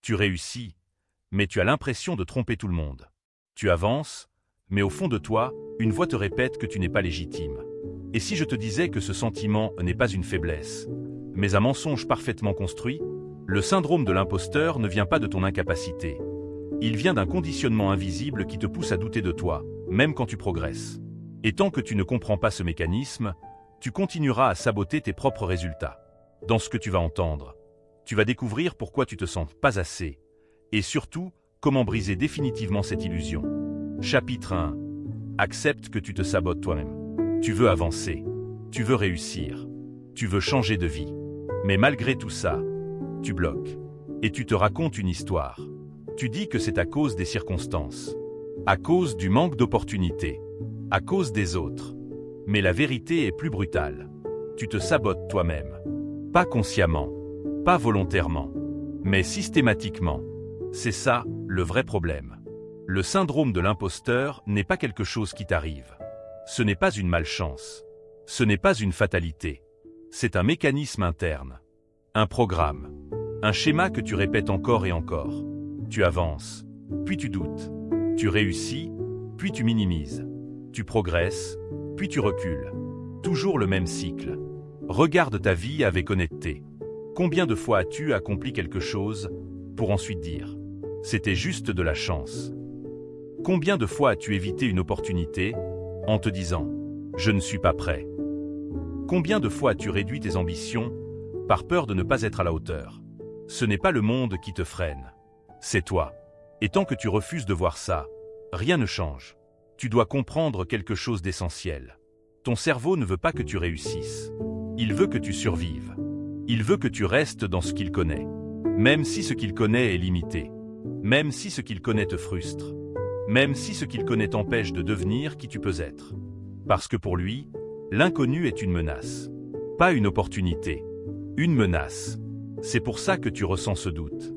Tu réussis, mais tu as l'impression de tromper tout le monde. Tu avances, mais au fond de toi, une voix te répète que tu n'es pas légitime. Et si je te disais que ce sentiment n'est pas une faiblesse, mais un mensonge parfaitement construit? Le syndrome de l'imposteur ne vient pas de ton incapacité. Il vient d'un conditionnement invisible qui te pousse à douter de toi, même quand tu progresses. Et tant que tu ne comprends pas ce mécanisme, tu continueras à saboter tes propres résultats. Dans ce que tu vas entendre, tu vas découvrir pourquoi tu te sens pas assez, et surtout, comment briser définitivement cette illusion. Chapitre 1. Accepte que tu te sabotes toi-même. Tu veux avancer, tu veux réussir, tu veux changer de vie. Mais malgré tout ça, tu bloques. Et tu te racontes une histoire. Tu dis que c'est à cause des circonstances, à cause du manque d'opportunités, à cause des autres. Mais la vérité est plus brutale. Tu te sabotes toi-même. Pas consciemment, pas volontairement, mais systématiquement. C'est ça, le vrai problème. Le syndrome de l'imposteur n'est pas quelque chose qui t'arrive. Ce n'est pas une malchance. Ce n'est pas une fatalité. C'est un mécanisme interne. Un programme. Un schéma que tu répètes encore et encore. Tu avances, puis tu doutes. Tu réussis, puis tu minimises. Tu progresses, puis tu recules. Toujours le même cycle. Regarde ta vie avec honnêteté. Combien de fois as-tu accompli quelque chose pour ensuite dire « c'était juste de la chance ». Combien de fois as-tu évité une opportunité en te disant « je ne suis pas prêt ». Combien de fois as-tu réduit tes ambitions par peur de ne pas être à la hauteur? Ce n'est pas le monde qui te freine, c'est toi. Et tant que tu refuses de voir ça, rien ne change. Tu dois comprendre quelque chose d'essentiel. Ton cerveau ne veut pas que tu réussisses. Il veut que tu survives. Il veut que tu restes dans ce qu'il connaît. Même si ce qu'il connaît est limité. Même si ce qu'il connaît te frustre. Même si ce qu'il connaît t'empêche de devenir qui tu peux être. Parce que pour lui, l'inconnu est une menace. Pas une opportunité. Une menace. C'est pour ça que tu ressens ce doute.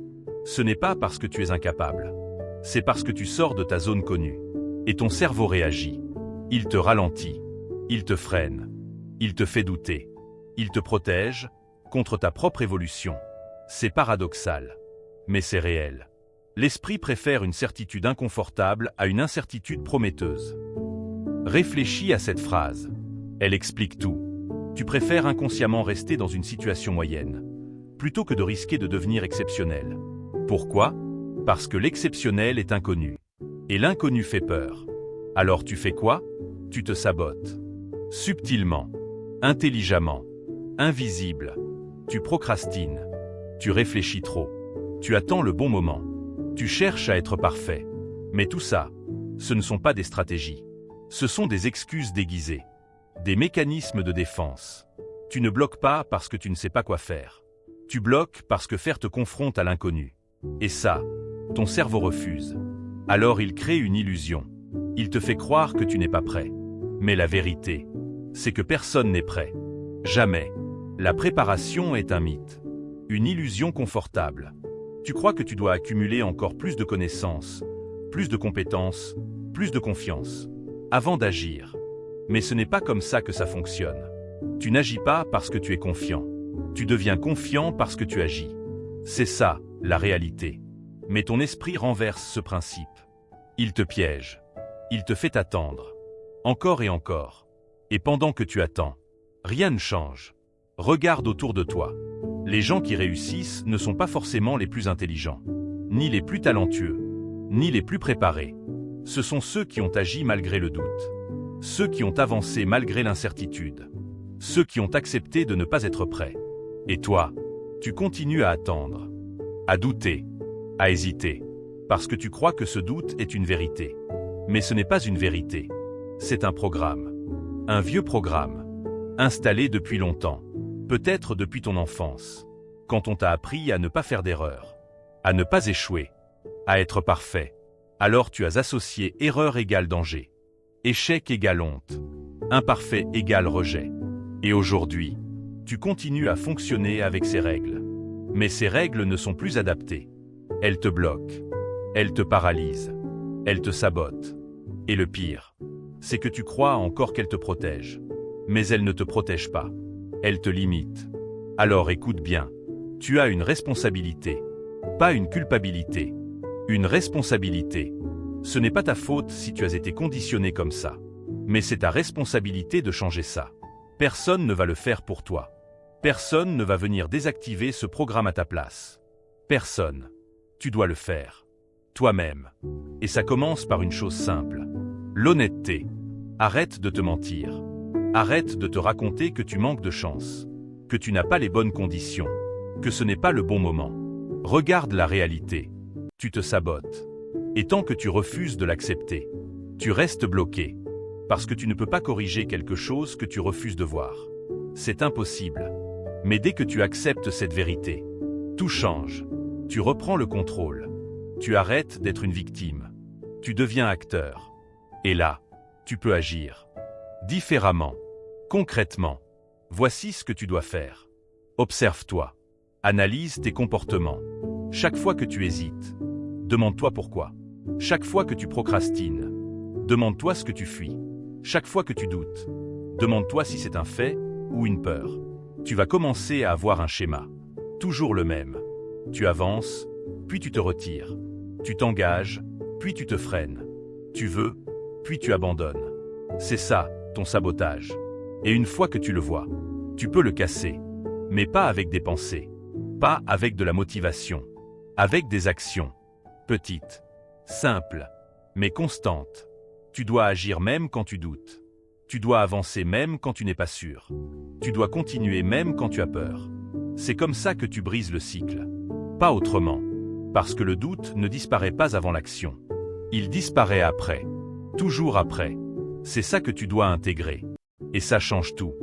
Ce n'est pas parce que tu es incapable. C'est parce que tu sors de ta zone connue. Et ton cerveau réagit. Il te ralentit. Il te freine. Il te fait douter. Il te protège contre ta propre évolution. C'est paradoxal. Mais c'est réel. L'esprit préfère une certitude inconfortable à une incertitude prometteuse. Réfléchis à cette phrase. Elle explique tout. Tu préfères inconsciemment rester dans une situation moyenne, plutôt que de risquer de devenir exceptionnel. Pourquoi? Parce que l'exceptionnel est inconnu. Et l'inconnu fait peur. Alors tu fais quoi? Tu te sabotes. Subtilement, intelligemment, invisible. Tu procrastines. Tu réfléchis trop. Tu attends le bon moment. Tu cherches à être parfait. Mais tout ça, ce ne sont pas des stratégies. Ce sont des excuses déguisées. Des mécanismes de défense. Tu ne bloques pas parce que tu ne sais pas quoi faire. Tu bloques parce que faire te confronte à l'inconnu. Et ça, ton cerveau refuse. Alors il crée une illusion. Il te fait croire que tu n'es pas prêt. Mais la vérité, c'est que personne n'est prêt. Jamais. La préparation est un mythe. Une illusion confortable. Tu crois que tu dois accumuler encore plus de connaissances, plus de compétences, plus de confiance, avant d'agir. Mais ce n'est pas comme ça que ça fonctionne. Tu n'agis pas parce que tu es confiant. Tu deviens confiant parce que tu agis. C'est ça, la réalité. Mais ton esprit renverse ce principe. Il te piège. Il te fait attendre. Encore et encore. Et pendant que tu attends, rien ne change. Regarde autour de toi. Les gens qui réussissent ne sont pas forcément les plus intelligents, ni les plus talentueux, ni les plus préparés. Ce sont ceux qui ont agi malgré le doute. Ceux qui ont avancé malgré l'incertitude. Ceux qui ont accepté de ne pas être prêts. Et toi, tu continues à attendre, à douter, à hésiter, parce que tu crois que ce doute est une vérité. Mais ce n'est pas une vérité. C'est un programme. Un vieux programme, installé depuis longtemps, peut-être depuis ton enfance, quand on t'a appris à ne pas faire d'erreur, à ne pas échouer, à être parfait. Alors tu as associé erreur égale danger, échec égale honte, imparfait égale rejet. Et aujourd'hui, tu continues à fonctionner avec ces règles. Mais ces règles ne sont plus adaptées. Elles te bloquent, elles te paralysent, elles te sabotent. Et le pire, c'est que tu crois encore qu'elles te protègent. Mais elles ne te protègent pas. Elles te limitent. Alors écoute bien, tu as une responsabilité. Pas une culpabilité. Une responsabilité. Ce n'est pas ta faute si tu as été conditionné comme ça. Mais c'est ta responsabilité de changer ça. Personne ne va le faire pour toi. Personne ne va venir désactiver ce programme à ta place. Personne. Tu dois le faire. Toi-même. Et ça commence par une chose simple. L'honnêteté. Arrête de te mentir. Arrête de te raconter que tu manques de chance. Que tu n'as pas les bonnes conditions. Que ce n'est pas le bon moment. Regarde la réalité. Tu te sabotes. Et tant que tu refuses de l'accepter, tu restes bloqué. Parce que tu ne peux pas corriger quelque chose que tu refuses de voir. C'est impossible. Mais dès que tu acceptes cette vérité, tout change. Tu reprends le contrôle. Tu arrêtes d'être une victime. Tu deviens acteur. Et là, tu peux agir. Différemment. Concrètement. Voici ce que tu dois faire. Observe-toi. Analyse tes comportements. Chaque fois que tu hésites, demande-toi pourquoi. Chaque fois que tu procrastines, demande-toi ce que tu fuis. Chaque fois que tu doutes, demande-toi si c'est un fait ou une peur. Tu vas commencer à avoir un schéma. Toujours le même. Tu avances, puis tu te retires. Tu t'engages, puis tu te freines. Tu veux, puis tu abandonnes. C'est ça, ton sabotage. Et une fois que tu le vois, tu peux le casser. Mais pas avec des pensées. Pas avec de la motivation. Avec des actions. Petites. Simples. Mais constantes. Tu dois agir même quand tu doutes. Tu dois avancer même quand tu n'es pas sûr. Tu dois continuer même quand tu as peur. C'est comme ça que tu brises le cycle. Pas autrement. Parce que le doute ne disparaît pas avant l'action. Il disparaît après. Toujours après. C'est ça que tu dois intégrer. Et ça change tout.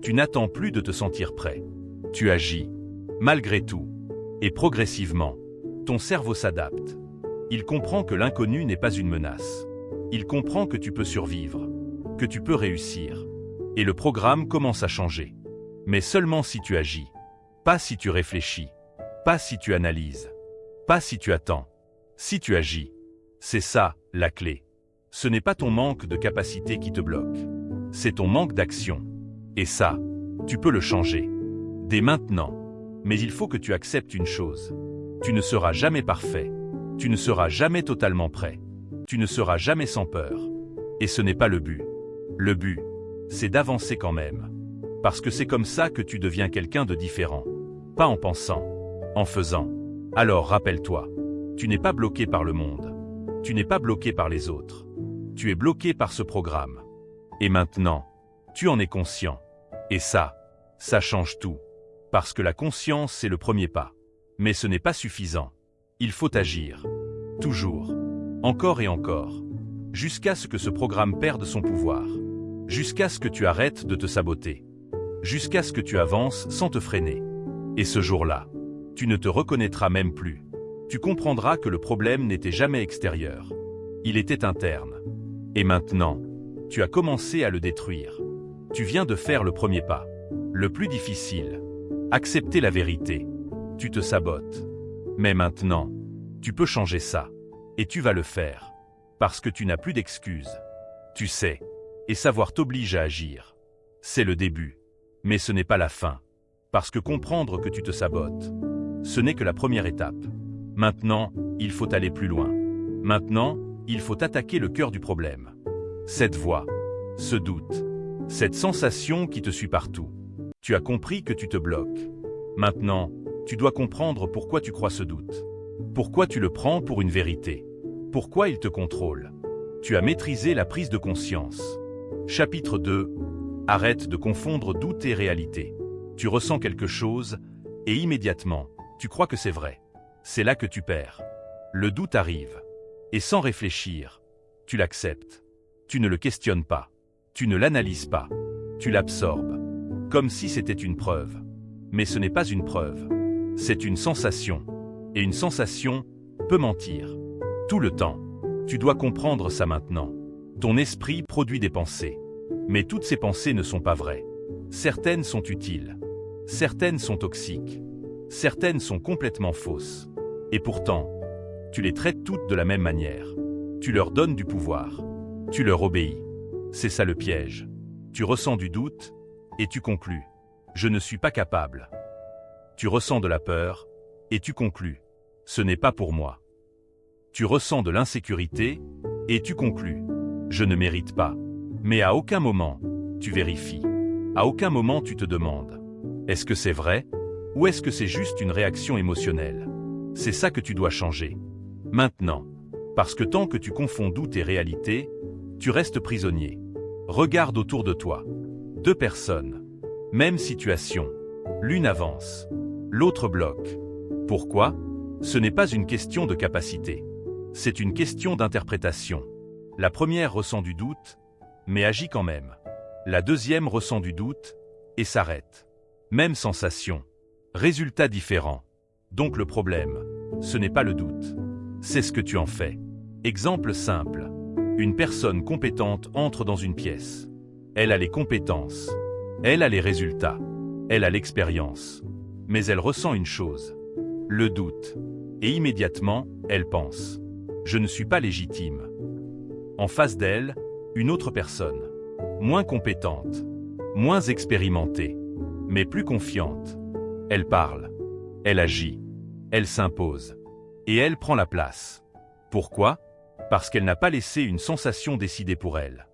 Tu n'attends plus de te sentir prêt. Tu agis. Malgré tout. Et progressivement, ton cerveau s'adapte. Il comprend que l'inconnu n'est pas une menace. Il comprend que tu peux survivre. Que tu peux réussir. Et le programme commence à changer. Mais seulement si tu agis. Pas si tu réfléchis. Pas si tu analyses. Pas si tu attends. Si tu agis. C'est ça, la clé. Ce n'est pas ton manque de capacité qui te bloque. C'est ton manque d'action. Et ça, tu peux le changer. Dès maintenant. Mais il faut que tu acceptes une chose. Tu ne seras jamais parfait. Tu ne seras jamais totalement prêt. Tu ne seras jamais sans peur. Et ce n'est pas le but. Le but, c'est d'avancer quand même. Parce que c'est comme ça que tu deviens quelqu'un de différent. Pas en pensant, en faisant. Alors rappelle-toi, tu n'es pas bloqué par le monde. Tu n'es pas bloqué par les autres. Tu es bloqué par ce programme. Et maintenant, tu en es conscient. Et ça change tout. Parce que la conscience, c'est le premier pas. Mais ce n'est pas suffisant. Il faut agir. Toujours. Encore et encore. Jusqu'à ce que ce programme perde son pouvoir. Jusqu'à ce que tu arrêtes de te saboter. Jusqu'à ce que tu avances sans te freiner. Et ce jour-là, tu ne te reconnaîtras même plus. Tu comprendras que le problème n'était jamais extérieur. Il était interne. Et maintenant, tu as commencé à le détruire. Tu viens de faire le premier pas. Le plus difficile. Accepter la vérité. Tu te sabotes. Mais maintenant, tu peux changer ça. Et tu vas le faire. Parce que tu n'as plus d'excuses. Tu sais. Et savoir t'oblige à agir. C'est le début. Mais ce n'est pas la fin. Parce que comprendre que tu te sabotes, ce n'est que la première étape. Maintenant, il faut aller plus loin. Maintenant, il faut attaquer le cœur du problème. Cette voix, ce doute, cette sensation qui te suit partout. Tu as compris que tu te bloques. Maintenant, tu dois comprendre pourquoi tu crois ce doute. Pourquoi tu le prends pour une vérité. Pourquoi il te contrôle. Tu as maîtrisé la prise de conscience. Chapitre 2. Arrête de confondre doute et réalité. Tu ressens quelque chose, et immédiatement, tu crois que c'est vrai. C'est là que tu perds. Le doute arrive. Et sans réfléchir, tu l'acceptes. Tu ne le questionnes pas. Tu ne l'analyses pas. Tu l'absorbes. Comme si c'était une preuve. Mais ce n'est pas une preuve. C'est une sensation. Et une sensation peut mentir. Tout le temps. Tu dois comprendre ça maintenant. Ton esprit produit des pensées. Mais toutes ces pensées ne sont pas vraies. Certaines sont utiles. Certaines sont toxiques. Certaines sont complètement fausses. Et pourtant, tu les traites toutes de la même manière. Tu leur donnes du pouvoir. Tu leur obéis. C'est ça le piège. Tu ressens du doute, et tu conclus. Je ne suis pas capable. Tu ressens de la peur, et tu conclus. ce n'est pas pour moi. Tu ressens de l'insécurité et tu conclus, je ne mérite pas. Mais à aucun moment, tu vérifies. À aucun moment tu te demandes, est-ce que c'est vrai ou est-ce que c'est juste une réaction émotionnelle? C'est ça que tu dois changer. Maintenant. Parce que tant que tu confonds doute et réalité, tu restes prisonnier. Regarde autour de toi. 2 personnes. Même situation. L'une avance. L'autre bloque. Pourquoi? Ce n'est pas une question de capacité. C'est une question d'interprétation. La première ressent du doute, mais agit quand même. La deuxième ressent du doute et s'arrête. Même sensation. Résultat différent. Donc le problème, ce n'est pas le doute. C'est ce que tu en fais. Exemple simple. Une personne compétente entre dans une pièce. Elle a les compétences. Elle a les résultats. Elle a l'expérience. Mais elle ressent une chose. Le doute. Et immédiatement, elle pense. Je ne suis pas légitime. En face d'elle, une autre personne. Moins compétente. Moins expérimentée. Mais plus confiante. Elle parle. Elle agit. Elle s'impose. Et elle prend la place. Pourquoi? Parce qu'elle n'a pas laissé une sensation décider pour elle.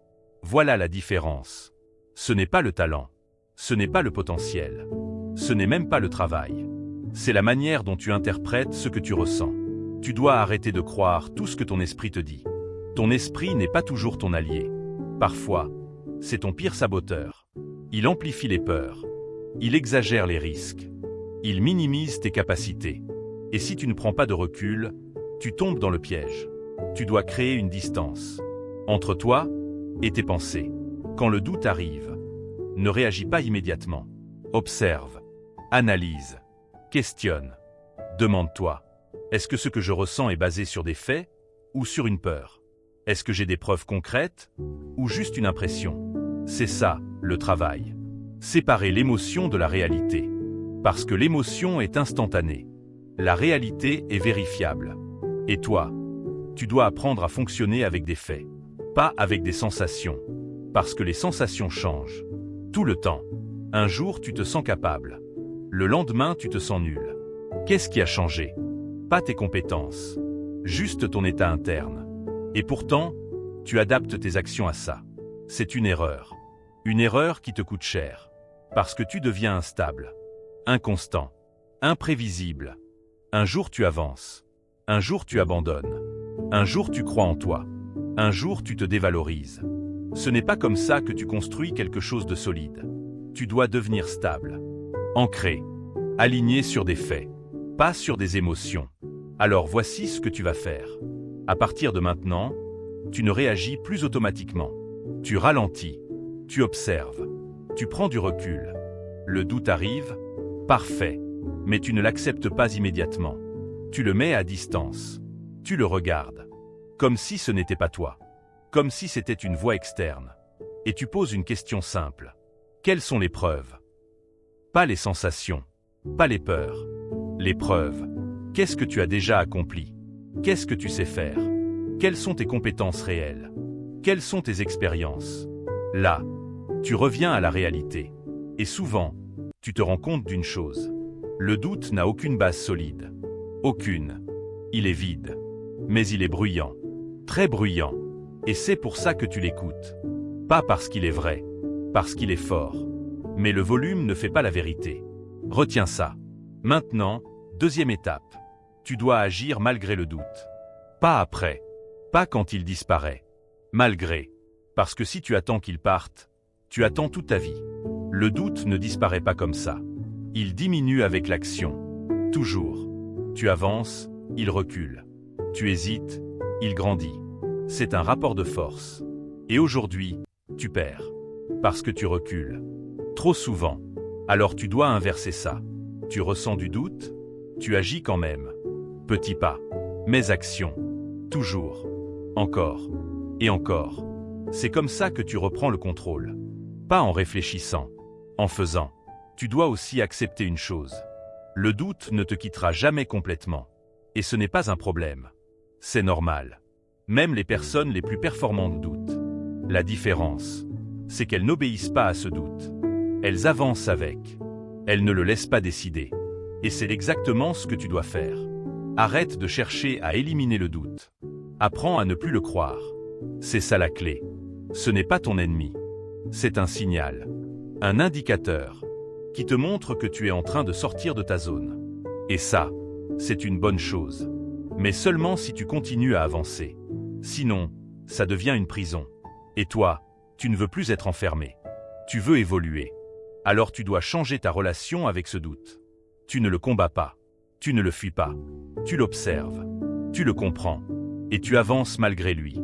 Voilà la différence. Ce n'est pas le talent. Ce n'est pas le potentiel. Ce n'est même pas le travail. C'est la manière dont tu interprètes ce que tu ressens. Tu dois arrêter de croire tout ce que ton esprit te dit. Ton esprit n'est pas toujours ton allié. Parfois, c'est ton pire saboteur. Il amplifie les peurs. Il exagère les risques. Il minimise tes capacités. Et si tu ne prends pas de recul, tu tombes dans le piège. Tu dois créer une distance entre toi et tes pensées. Quand le doute arrive, ne réagis pas immédiatement. Observe, analyse, questionne. Demande-toi, est-ce que ce que je ressens est basé sur des faits ou sur une peur? Est-ce que j'ai des preuves concrètes ou juste une impression? C'est ça, le travail. Séparer l'émotion de la réalité. Parce que l'émotion est instantanée. La réalité est vérifiable. Et toi, tu dois apprendre à fonctionner avec des faits, pas avec des sensations. Parce que les sensations changent. Tout le temps. Un jour, tu te sens capable. Le lendemain, tu te sens nul. Qu'est-ce qui a changé? Pas tes compétences. Juste ton état interne. Et pourtant, tu adaptes tes actions à ça. C'est une erreur. Une erreur qui te coûte cher. Parce que tu deviens instable. Inconstant. Imprévisible. Un jour tu avances. Un jour tu abandonnes. Un jour tu crois en toi. Un jour tu te dévalorises. Ce n'est pas comme ça que tu construis quelque chose de solide. Tu dois devenir stable. Ancré. Aligné sur des faits. Pas sur des émotions. Alors voici ce que tu vas faire. À partir de maintenant, tu ne réagis plus automatiquement. Tu ralentis. Tu observes. Tu prends du recul. Le doute arrive. Parfait. Mais tu ne l'acceptes pas immédiatement. Tu le mets à distance. Tu le regardes. Comme si ce n'était pas toi. Comme si c'était une voix externe. Et tu poses une question simple. Quelles sont les preuves? Pas les sensations. Pas les peurs. Les preuves. Qu'est-ce que tu as déjà accompli? Qu'est-ce que tu sais faire? Quelles sont tes compétences réelles? Quelles sont tes expériences? Là, tu reviens à la réalité. Et souvent, tu te rends compte d'une chose. Le doute n'a aucune base solide. Aucune. Il est vide. Mais il est bruyant. Très bruyant. Et c'est pour ça que tu l'écoutes. Pas parce qu'il est vrai. Parce qu'il est fort. Mais le volume ne fait pas la vérité. Retiens ça. Maintenant, deuxième étape. Tu dois agir malgré le doute. Pas après. Pas quand il disparaît. Malgré. Parce que si tu attends qu'il parte, tu attends toute ta vie. Le doute ne disparaît pas comme ça. Il diminue avec l'action. Toujours. Tu avances, il recule. Tu hésites, il grandit. C'est un rapport de force. Et aujourd'hui, tu perds. Parce que tu recules. Trop souvent. Alors tu dois inverser ça. Tu ressens du doute, tu agis quand même. Petit pas. Mais action. Toujours. Encore. Et encore. C'est comme ça que tu reprends le contrôle. Pas en réfléchissant. En faisant. Tu dois aussi accepter une chose. Le doute ne te quittera jamais complètement. Et ce n'est pas un problème. C'est normal. Même les personnes les plus performantes doutent. La différence, c'est qu'elles n'obéissent pas à ce doute. Elles avancent avec. Elles ne le laissent pas décider. Et c'est exactement ce que tu dois faire. Arrête de chercher à éliminer le doute. Apprends à ne plus le croire. C'est ça la clé. Ce n'est pas ton ennemi. C'est un signal, un indicateur, qui te montre que tu es en train de sortir de ta zone. Et ça, c'est une bonne chose. Mais seulement si tu continues à avancer. Sinon, ça devient une prison. Et toi, tu ne veux plus être enfermé. Tu veux évoluer. Alors tu dois changer ta relation avec ce doute. Tu ne le combats pas. Tu ne le fuis pas. Tu l'observes. Tu le comprends. Et tu avances malgré lui.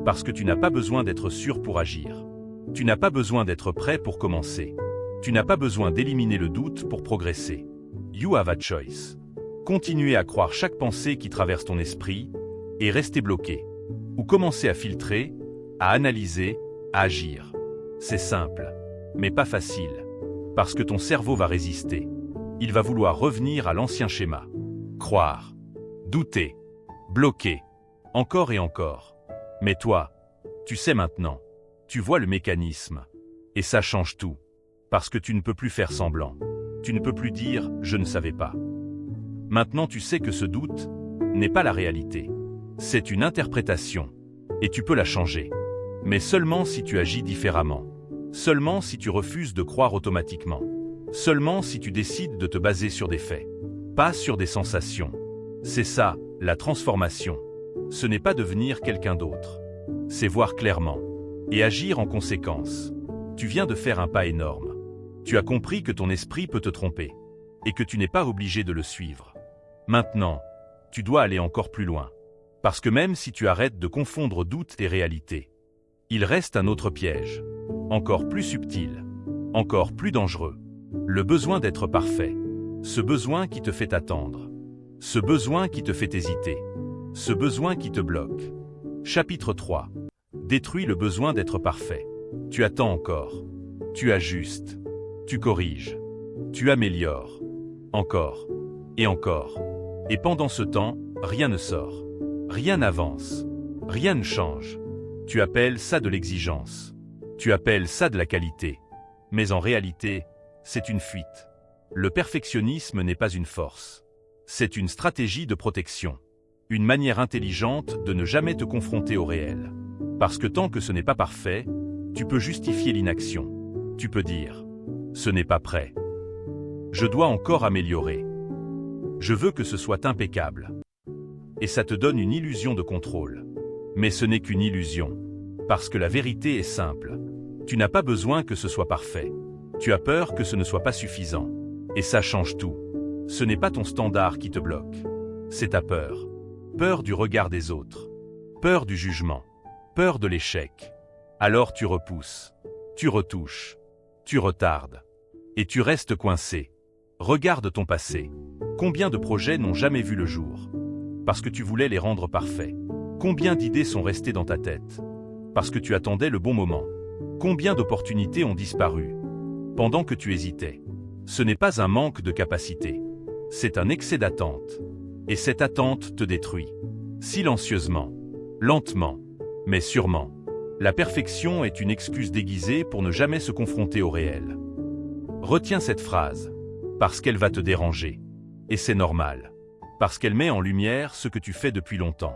Parce que tu n'as pas besoin d'être sûr pour agir. Tu n'as pas besoin d'être prêt pour commencer. Tu n'as pas besoin d'éliminer le doute pour progresser. You have a choice. Continuer à croire chaque pensée qui traverse ton esprit et rester bloqué. Ou commencer à filtrer, à analyser, à agir. C'est simple, mais pas facile. Parce que ton cerveau va résister. Il va vouloir revenir à l'ancien schéma. Croire, douter, bloquer, encore et encore. Mais toi, tu sais maintenant. Tu vois le mécanisme. Et ça change tout. Parce que tu ne peux plus faire semblant. Tu ne peux plus dire « je ne savais pas ». Maintenant tu sais que ce doute n'est pas la réalité. C'est une interprétation. Et tu peux la changer. Mais seulement si tu agis différemment. Seulement si tu refuses de croire automatiquement. Seulement si tu décides de te baser sur des faits. Pas sur des sensations. C'est ça, la transformation. Ce n'est pas devenir quelqu'un d'autre. C'est voir clairement. Et agir en conséquence. Tu viens de faire un pas énorme. Tu as compris que ton esprit peut te tromper. Et que tu n'es pas obligé de le suivre. Maintenant, tu dois aller encore plus loin. Parce que même si tu arrêtes de confondre doute et réalité, il reste un autre piège. Encore plus subtil. Encore plus dangereux. Le besoin d'être parfait. Ce besoin qui te fait attendre. Ce besoin qui te fait hésiter. Ce besoin qui te bloque. Chapitre 3. Détruis le besoin d'être parfait. Tu attends encore. Tu ajustes. Tu corriges. Tu améliores. Encore. Et encore. Et pendant ce temps, rien ne sort. Rien n'avance. Rien ne change. Tu appelles ça de l'exigence. Tu appelles ça de la qualité. Mais en réalité, c'est une fuite. Le perfectionnisme n'est pas une force. C'est une stratégie de protection. Une manière intelligente de ne jamais te confronter au réel. Parce que tant que ce n'est pas parfait, tu peux justifier l'inaction. Tu peux dire « ce n'est pas prêt ». Je dois encore améliorer. Je veux que ce soit impeccable. Et ça te donne une illusion de contrôle. Mais ce n'est qu'une illusion. Parce que la vérité est simple. Tu n'as pas besoin que ce soit parfait. Tu as peur que ce ne soit pas suffisant. Et ça change tout. Ce n'est pas ton standard qui te bloque. C'est ta peur. Peur du regard des autres. Peur du jugement. Peur de l'échec. Alors tu repousses. Tu retouches. Tu retardes. Et tu restes coincé. Regarde ton passé. Combien de projets n'ont jamais vu le jour? Parce que tu voulais les rendre parfaits. Combien d'idées sont restées dans ta tête? Parce que tu attendais le bon moment. Combien d'opportunités ont disparu pendant que tu hésitais? Ce n'est pas un manque de capacité. C'est un excès d'attente. Et cette attente te détruit. Silencieusement. Lentement. Mais sûrement. La perfection est une excuse déguisée pour ne jamais se confronter au réel. Retiens cette phrase. Parce qu'elle va te déranger. Et c'est normal. Parce qu'elle met en lumière ce que tu fais depuis longtemps.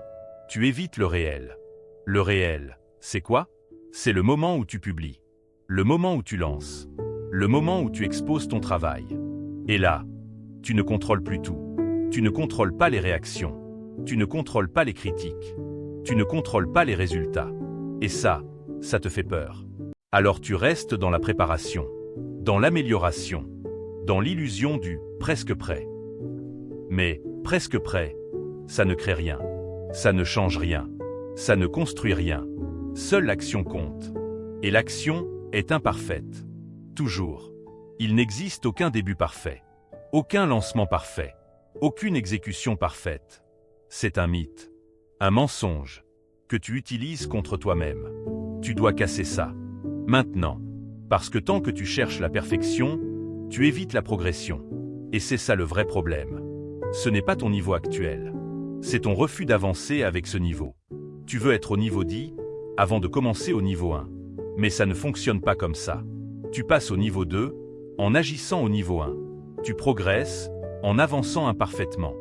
Tu évites le réel. Le réel, c'est quoi? C'est le moment où tu publies. Le moment où tu lances. Le moment où tu exposes ton travail. Et là, tu ne contrôles plus tout. Tu ne contrôles pas les réactions. Tu ne contrôles pas les critiques. Tu ne contrôles pas les résultats. Et ça te fait peur. Alors tu restes dans la préparation, dans l'amélioration, dans l'illusion du « presque prêt ». Mais « presque prêt », ça ne crée rien. Ça ne change rien. Ça ne construit rien. Seule l'action compte. Et l'action est imparfaite. Toujours. Il n'existe aucun début parfait. Aucun lancement parfait. Aucune exécution parfaite. C'est un mythe. Un mensonge. Que tu utilises contre toi-même. Tu dois casser ça. Maintenant. Parce que tant que tu cherches la perfection, tu évites la progression. Et c'est ça le vrai problème. Ce n'est pas ton niveau actuel. C'est ton refus d'avancer avec ce niveau. Tu veux être au niveau 10 avant de commencer au niveau 1. Mais ça ne fonctionne pas comme ça. Tu passes au niveau 2 en agissant au niveau 1. Tu progresses en avançant imparfaitement.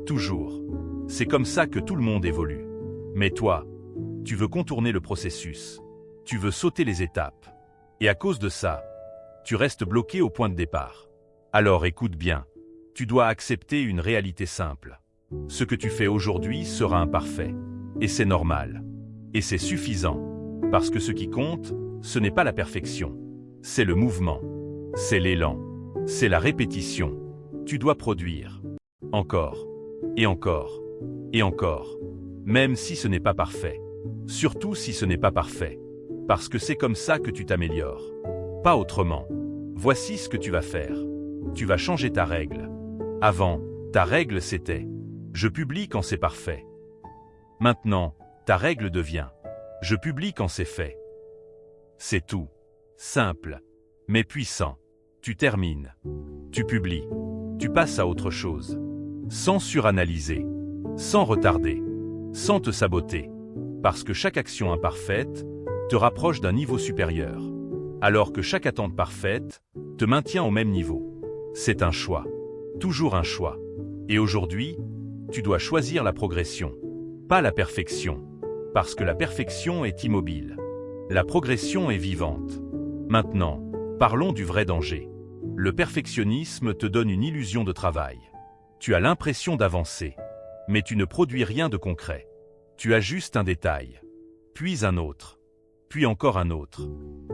Toujours. C'est comme ça que tout le monde évolue. Mais toi, tu veux contourner le processus. Tu veux sauter les étapes. Et à cause de ça, tu restes bloqué au point de départ. Alors écoute bien. Tu dois accepter une réalité simple. Ce que tu fais aujourd'hui sera imparfait. Et c'est normal. Et c'est suffisant. Parce que ce qui compte, ce n'est pas la perfection. C'est le mouvement. C'est l'élan. C'est la répétition. Tu dois produire. Encore. Et encore. Et encore. Même si ce n'est pas parfait. Surtout si ce n'est pas parfait. Parce que c'est comme ça que tu t'améliores. Pas autrement. Voici ce que tu vas faire. Tu vas changer ta règle. Avant, ta règle c'était « Je publie quand c'est parfait ». Maintenant, ta règle devient « Je publie quand c'est fait ». C'est tout. Simple. Mais puissant. Tu termines. Tu publies. Tu passes à autre chose. Sans suranalyser. Sans retarder. Sans te saboter. Parce que chaque action imparfaite te rapproche d'un niveau supérieur. Alors que chaque attente parfaite te maintient au même niveau. C'est un choix. Toujours un choix. Et aujourd'hui, tu dois choisir la progression. Pas la perfection. Parce que la perfection est immobile. La progression est vivante. Maintenant, parlons du vrai danger. Le perfectionnisme te donne une illusion de travail. Tu as l'impression d'avancer. Mais tu ne produis rien de concret. Tu ajustes un détail. Puis un autre. Puis encore un autre.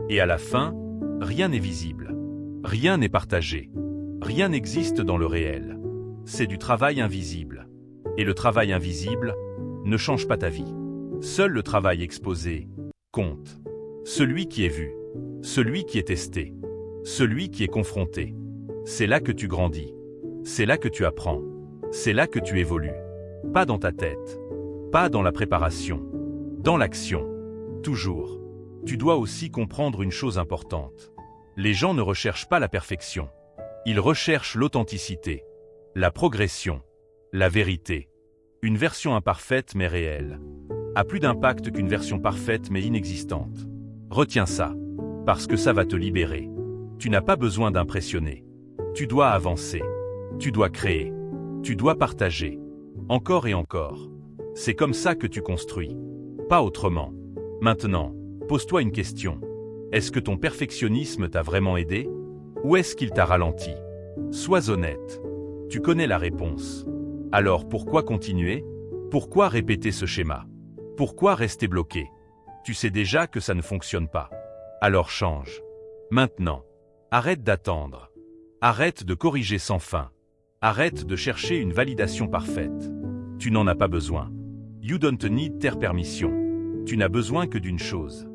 Et à la fin, rien n'est visible. Rien n'est partagé. Rien n'existe dans le réel. C'est du travail invisible. Et le travail invisible ne change pas ta vie. Seul le travail exposé compte. Celui qui est vu. Celui qui est testé. Celui qui est confronté. C'est là que tu grandis. C'est là que tu apprends. C'est là que tu évolues. Pas dans ta tête. Pas dans la préparation. Dans l'action. Toujours. Tu dois aussi comprendre une chose importante. Les gens ne recherchent pas la perfection. Ils recherchent l'authenticité, la progression, la vérité. Une version imparfaite mais réelle a plus d'impact qu'une version parfaite mais inexistante. Retiens ça, parce que ça va te libérer. Tu n'as pas besoin d'impressionner. Tu dois avancer. Tu dois créer. Tu dois partager. Encore et encore. C'est comme ça que tu construis. Pas autrement. Maintenant, pose-toi une question. Est-ce que ton perfectionnisme t'a vraiment aidé ? Ou est-ce qu'il t'a ralenti ? Sois honnête. Tu connais la réponse. Alors pourquoi continuer ? Pourquoi répéter ce schéma ? Pourquoi rester bloqué ? Tu sais déjà que ça ne fonctionne pas. Alors change. Maintenant. Arrête d'attendre. Arrête de corriger sans fin. Arrête de chercher une validation parfaite. Tu n'en as pas besoin. You don't need their permission. Tu n'as besoin que d'une chose.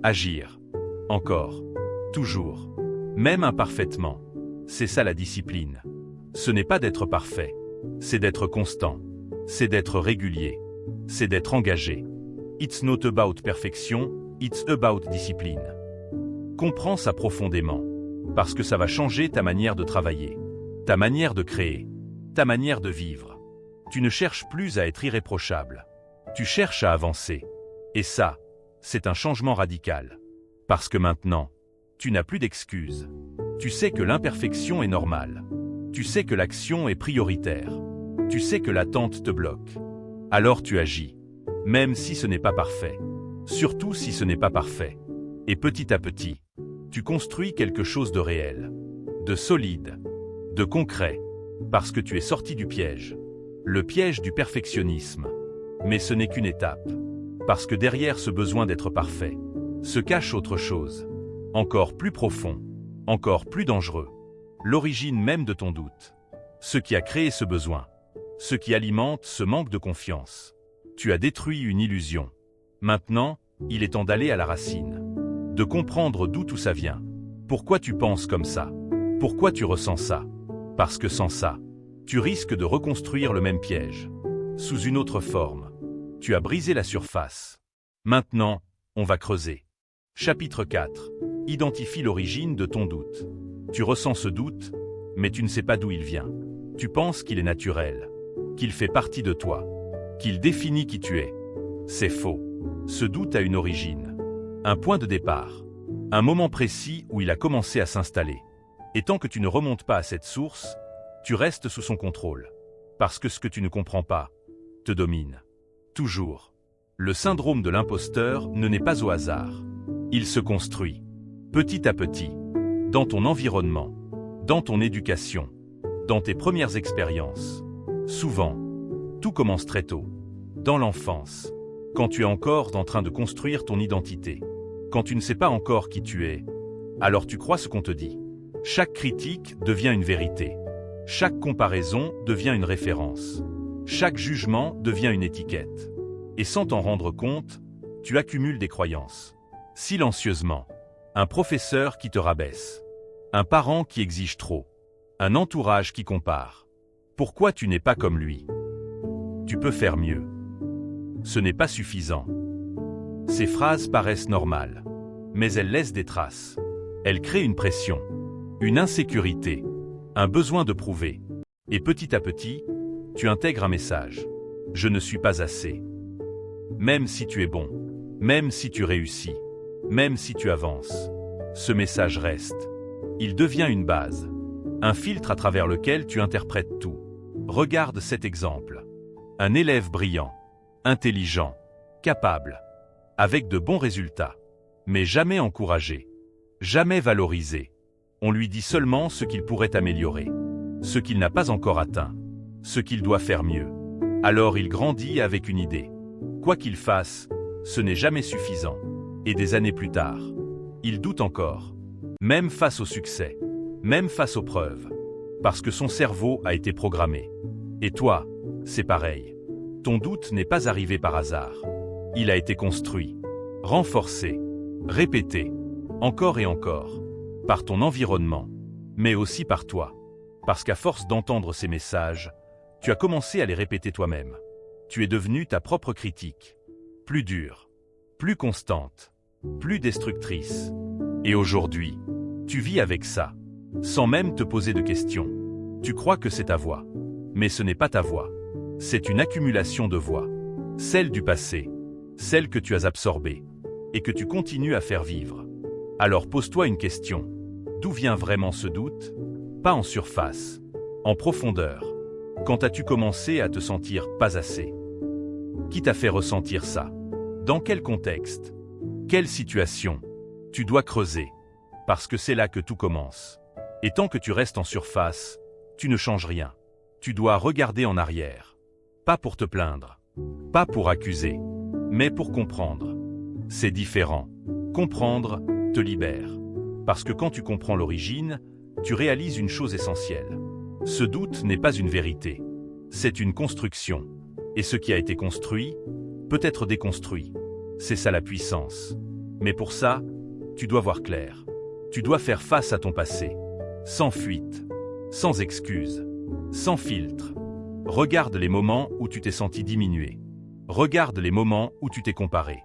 Agir. Encore. Toujours. Même imparfaitement. C'est ça la discipline. Ce n'est pas d'être parfait. C'est d'être constant. C'est d'être régulier. C'est d'être engagé. It's not about perfection, it's about discipline. Comprends ça profondément. Parce que ça va changer ta manière de travailler. Ta manière de créer. Ta manière de vivre. Tu ne cherches plus à être irréprochable. Tu cherches à avancer. Et ça, c'est un changement radical. Parce que maintenant, tu n'as plus d'excuses. Tu sais que l'imperfection est normale. Tu sais que l'action est prioritaire. Tu sais que l'attente te bloque. Alors tu agis. Même si ce n'est pas parfait. Surtout si ce n'est pas parfait. Et petit à petit, tu construis quelque chose de réel. De solide. De concret. Parce que tu es sorti du piège. Le piège du perfectionnisme. Mais ce n'est qu'une étape. Parce que derrière ce besoin d'être parfait, se cache autre chose. Encore plus profond. Encore plus dangereux. L'origine même de ton doute. Ce qui a créé ce besoin. Ce qui alimente ce manque de confiance. Tu as détruit une illusion. Maintenant, il est temps d'aller à la racine. De comprendre d'où tout ça vient. Pourquoi tu penses comme ça? Pourquoi tu ressens ça? Parce que sans ça, tu risques de reconstruire le même piège. Sous une autre forme. Tu as brisé la surface. Maintenant, on va creuser. Chapitre 4. Identifie l'origine de ton doute. Tu ressens ce doute, mais tu ne sais pas d'où il vient. Tu penses qu'il est naturel, qu'il fait partie de toi, qu'il définit qui tu es. C'est faux. Ce doute a une origine. Un point de départ. Un moment précis où il a commencé à s'installer. Et tant que tu ne remontes pas à cette source, tu restes sous son contrôle. Parce que ce que tu ne comprends pas, te domine. Toujours. Le syndrome de l'imposteur ne naît pas au hasard. Il se construit, petit à petit, dans ton environnement, dans ton éducation, dans tes premières expériences. Souvent, tout commence très tôt, dans l'enfance, quand tu es encore en train de construire ton identité, quand tu ne sais pas encore qui tu es, alors tu crois ce qu'on te dit. Chaque critique devient une vérité. Chaque comparaison devient une référence. Chaque jugement devient une étiquette. Et sans t'en rendre compte, tu accumules des croyances. Silencieusement, un professeur qui te rabaisse, un parent qui exige trop, un entourage qui compare. Pourquoi tu n'es pas comme lui? Tu peux faire mieux. Ce n'est pas suffisant. Ces phrases paraissent normales, mais elles laissent des traces. Elles créent une pression, une insécurité, un besoin de prouver. Et petit à petit, tu intègres un message. Je ne suis pas assez. Même si tu es bon, même si tu réussis, même si tu avances, ce message reste. Il devient une base, un filtre à travers lequel tu interprètes tout. Regarde cet exemple. Un élève brillant, intelligent, capable, avec de bons résultats, mais jamais encouragé, jamais valorisé. On lui dit seulement ce qu'il pourrait améliorer, ce qu'il n'a pas encore atteint, ce qu'il doit faire mieux. Alors il grandit avec une idée. Quoi qu'il fasse, ce n'est jamais suffisant. Et des années plus tard, il doute encore, même face au succès, même face aux preuves, parce que son cerveau a été programmé. Et toi, c'est pareil. Ton doute n'est pas arrivé par hasard. Il a été construit, renforcé, répété, encore et encore, par ton environnement, mais aussi par toi. Parce qu'à force d'entendre ces messages, tu as commencé à les répéter toi-même. Tu es devenu ta propre critique, plus dure, plus constante, plus destructrice. Et aujourd'hui, tu vis avec ça, sans même te poser de questions. Tu crois que c'est ta voix, mais ce n'est pas ta voix. C'est une accumulation de voix, celle du passé, celle que tu as absorbée, et que tu continues à faire vivre. Alors pose-toi une question. D'où vient vraiment ce doute? Pas en surface, en profondeur. Quand as-tu commencé à te sentir pas assez? Qui t'a fait ressentir ça? Dans quel contexte? Quelle situation? Tu dois creuser, parce que c'est là que tout commence. Et tant que tu restes en surface, tu ne changes rien. Tu dois regarder en arrière. Pas pour te plaindre, pas pour accuser, mais pour comprendre. C'est différent. Comprendre te libère. Parce que quand tu comprends l'origine, tu réalises une chose essentielle. Ce doute n'est pas une vérité. C'est une construction. Et ce qui a été construit peut être déconstruit. C'est ça la puissance. Mais pour ça, tu dois voir clair. Tu dois faire face à ton passé. Sans fuite, sans excuse, sans filtre. Regarde les moments où tu t'es senti diminué. Regarde les moments où tu t'es comparé.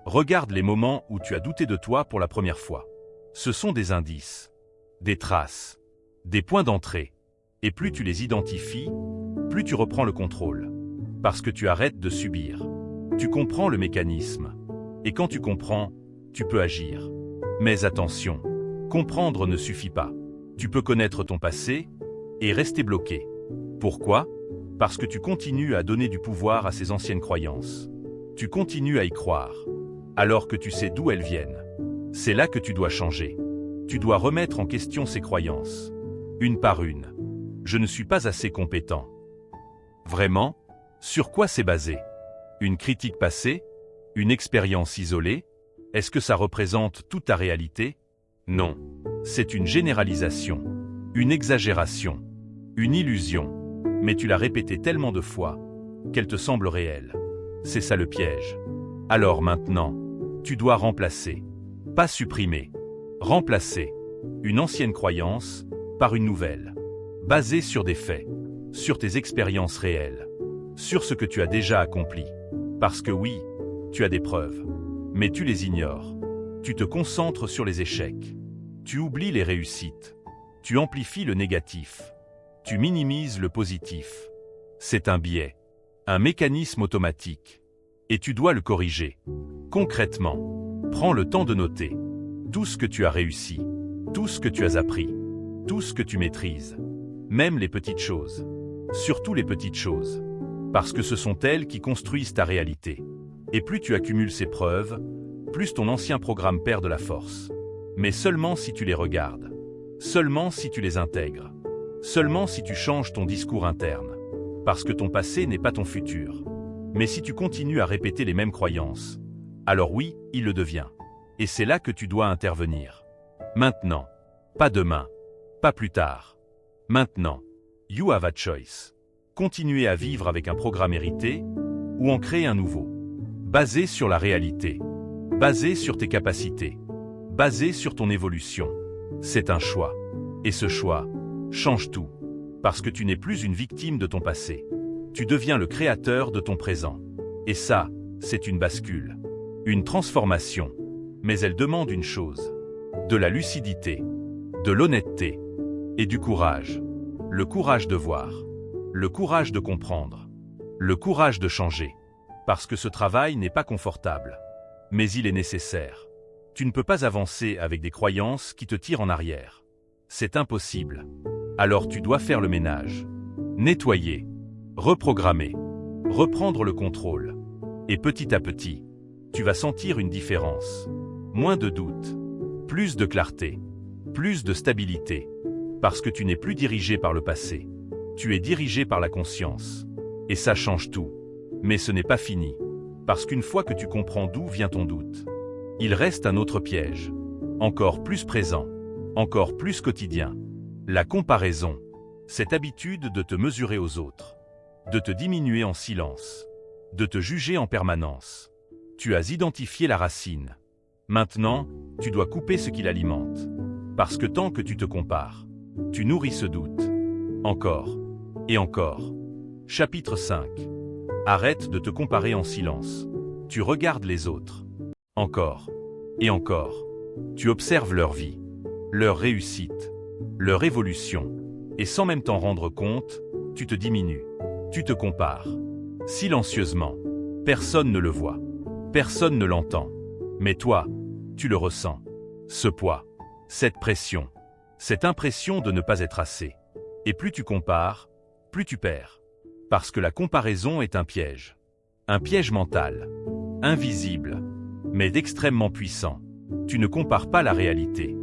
Regarde les moments où tu as douté de toi pour la première fois. Ce sont des indices, des traces, des points d'entrée. Et plus tu les identifies, plus tu reprends le contrôle. Parce que tu arrêtes de subir. Tu comprends le mécanisme. Et quand tu comprends, tu peux agir. Mais attention, comprendre ne suffit pas. Tu peux connaître ton passé et rester bloqué. Pourquoi? Parce que tu continues à donner du pouvoir à ces anciennes croyances. Tu continues à y croire, alors que tu sais d'où elles viennent. C'est là que tu dois changer. Tu dois remettre en question ces croyances. Une par une. Je ne suis pas assez compétent. Vraiment? Sur quoi c'est basé? Une critique passée? Une expérience isolée? Est-ce que ça représente toute ta réalité? Non. C'est une généralisation, une exagération, une illusion. Mais tu l'as répétée tellement de fois qu'elle te semble réelle. C'est ça le piège. Alors maintenant, tu dois remplacer, pas supprimer, remplacer une ancienne croyance par une nouvelle, basée sur des faits, sur tes expériences réelles, sur ce que tu as déjà accompli. Parce que oui, tu as des preuves, mais tu les ignores. Tu te concentres sur les échecs. Tu oublies les réussites. Tu amplifies le négatif. Tu minimises le positif. C'est un biais, un mécanisme automatique. Et tu dois le corriger. Concrètement, prends le temps de noter tout ce que tu as réussi, tout ce que tu as appris, tout ce que tu maîtrises, même les petites choses. Surtout les petites choses. Parce que ce sont elles qui construisent ta réalité. Et plus tu accumules ces preuves, plus ton ancien programme perd de la force. Mais seulement si tu les regardes. Seulement si tu les intègres. Seulement si tu changes ton discours interne. Parce que ton passé n'est pas ton futur. Mais si tu continues à répéter les mêmes croyances, alors oui, il le devient. Et c'est là que tu dois intervenir. Maintenant. Pas demain. Pas plus tard. Maintenant. You have a choice. Continuer à vivre avec un programme hérité ou en créer un nouveau. Basé sur la réalité. Basé sur tes capacités. Basé sur ton évolution. C'est un choix. Et ce choix change tout. Parce que tu n'es plus une victime de ton passé. Tu deviens le créateur de ton présent. Et ça, c'est une bascule. Une transformation. Mais elle demande une chose. De la lucidité. De l'honnêteté. Et du courage. Le courage de voir. Le courage de comprendre. Le courage de changer. Parce que ce travail n'est pas confortable. Mais il est nécessaire. Tu ne peux pas avancer avec des croyances qui te tirent en arrière. C'est impossible. Alors tu dois faire le ménage. Nettoyer. Reprogrammer. Reprendre le contrôle. Et petit à petit, tu vas sentir une différence. Moins de doute. Plus de clarté. Plus de stabilité. Parce que tu n'es plus dirigé par le passé. Tu es dirigé par la conscience. Et ça change tout. Mais ce n'est pas fini. Parce qu'une fois que tu comprends d'où vient ton doute, il reste un autre piège. Encore plus présent. Encore plus quotidien. La comparaison. Cette habitude de te mesurer aux autres. De te diminuer en silence. De te juger en permanence. Tu as identifié la racine. Maintenant, tu dois couper ce qui l'alimente. Parce que tant que tu te compares, tu nourris ce doute. Encore. Et encore. Chapitre 5. Arrête de te comparer en silence. Tu regardes les autres. Encore. Et encore. Tu observes leur vie. Leur réussite. Leur évolution. Et sans même t'en rendre compte, tu te diminues. Tu te compares. Silencieusement. Personne ne le voit. Personne ne l'entend. Mais toi, tu le ressens. Ce poids. Cette pression. Cette impression de ne pas être assez. Et plus tu compares, plus tu perds. Parce que la comparaison est un piège. Un piège mental. Invisible. Mais d'extrêmement puissant. Tu ne compares pas la réalité.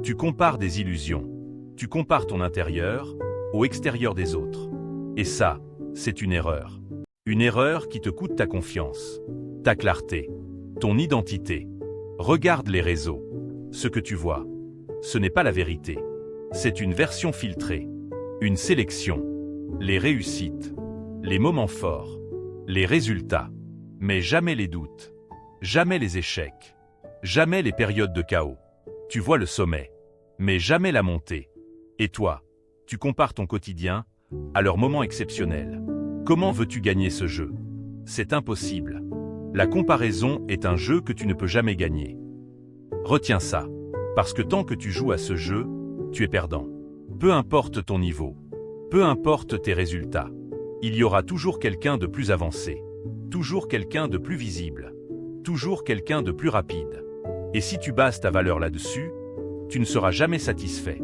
Tu compares des illusions. Tu compares ton intérieur au extérieur des autres. Et ça, c'est une erreur. Une erreur qui te coûte ta confiance, ta clarté, ton identité. Regarde les réseaux. Ce que tu vois, ce n'est pas la vérité. C'est une version filtrée. Une sélection. Les réussites. Les moments forts. Les résultats. Mais jamais les doutes. Jamais les échecs. Jamais les périodes de chaos. Tu vois le sommet. Mais jamais la montée. Et toi, tu compares ton quotidien à leurs moments exceptionnels. Comment veux-tu gagner ce jeu? C'est impossible. La comparaison est un jeu que tu ne peux jamais gagner. Retiens ça. Parce que tant que tu joues à ce jeu, tu es perdant. Peu importe ton niveau. Peu importe tes résultats. Il y aura toujours quelqu'un de plus avancé. Toujours quelqu'un de plus visible. Toujours quelqu'un de plus rapide. Et si tu bases ta valeur là-dessus, tu ne seras jamais satisfait.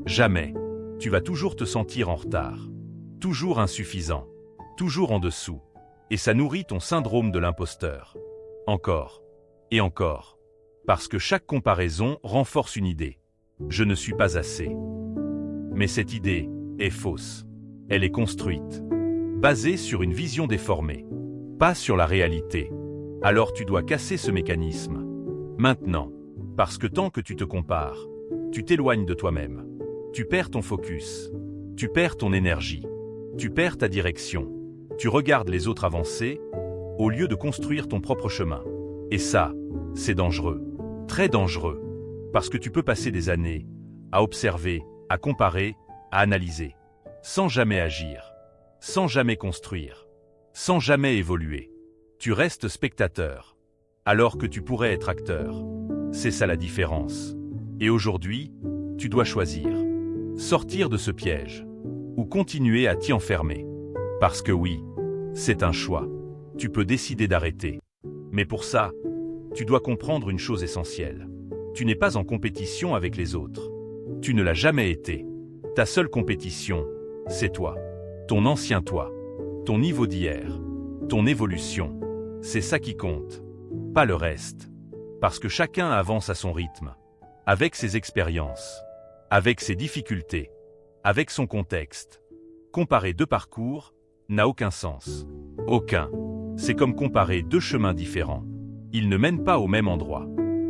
Jamais. Tu vas toujours te sentir en retard. Toujours insuffisant. Toujours en dessous. Et ça nourrit ton syndrome de l'imposteur. Encore. Et encore. Parce que chaque comparaison renforce une idée. Je ne suis pas assez. Mais cette idée est fausse. Elle est construite. Basée sur une vision déformée. Pas sur la réalité. Alors tu dois casser ce mécanisme. Maintenant. Parce que tant que tu te compares, tu t'éloignes de toi-même. Tu perds ton focus. Tu perds ton énergie. Tu perds ta direction. Tu regardes les autres avancer, au lieu de construire ton propre chemin. Et ça, c'est dangereux. Très dangereux. Parce que tu peux passer des années à observer, à comparer, à analyser, sans jamais agir, sans jamais construire, sans jamais évoluer. Tu restes spectateur, alors que tu pourrais être acteur. C'est ça la différence. Et aujourd'hui, tu dois choisir. Sortir de ce piège, ou continuer à t'y enfermer. Parce que oui, c'est un choix. Tu peux décider d'arrêter. Mais pour ça, tu dois comprendre une chose essentielle. Tu n'es pas en compétition avec les autres. Tu ne l'as jamais été. Ta seule compétition, c'est toi. Ton ancien toi. ton niveau d'hier, ton évolution. C'est ça qui compte, pas le reste. Parce que chacun avance à son rythme, avec ses expériences, avec ses difficultés, avec son contexte. Comparer deux parcours n'a aucun sens. Aucun. C'est comme comparer deux chemins différents. Ils ne mènent pas au même endroit.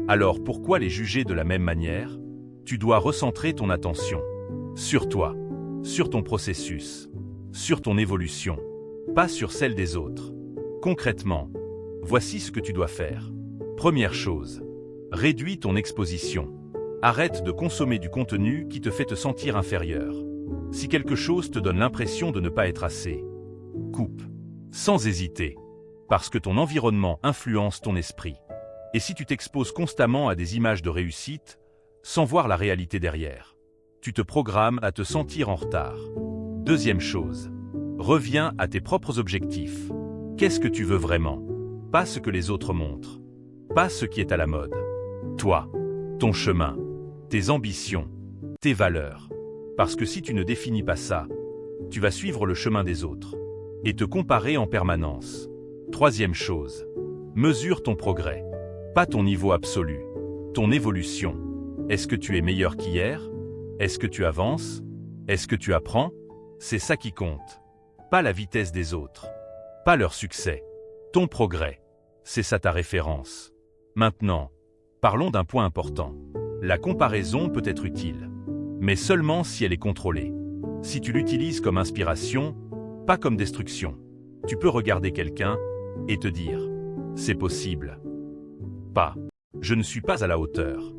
Alors pourquoi les juger de la même manière? Tu dois recentrer ton attention sur toi, sur ton processus, sur ton évolution, pas sur celle des autres. Concrètement, voici ce que tu dois faire. Première chose, réduis ton exposition. Arrête de consommer du contenu qui te fait te sentir inférieur. Si quelque chose te donne l'impression de ne pas être assez, coupe, sans hésiter, parce que ton environnement influence ton esprit. Et si tu t'exposes constamment à des images de réussite, sans voir la réalité derrière, tu te programmes à te sentir en retard. Deuxième chose, reviens à tes propres objectifs. Qu'est-ce que tu veux vraiment? Pas ce que les autres montrent, pas ce qui est à la mode. Toi, ton chemin, tes ambitions, tes valeurs. Parce que si tu ne définis pas ça, tu vas suivre le chemin des autres et te comparer en permanence. Troisième chose, mesure ton progrès, pas ton niveau absolu, ton évolution. Est-ce que tu es meilleur qu'hier? Est-ce que tu avances? Est-ce que tu apprends? C'est ça qui compte, pas la vitesse des autres, pas leur succès, ton progrès. C'est ça ta référence. Maintenant, parlons d'un point important. La comparaison peut être utile, mais seulement si elle est contrôlée. Si tu l'utilises comme inspiration, pas comme destruction. Tu peux regarder quelqu'un et te dire « c'est possible ». Pas « je ne suis pas à la hauteur ».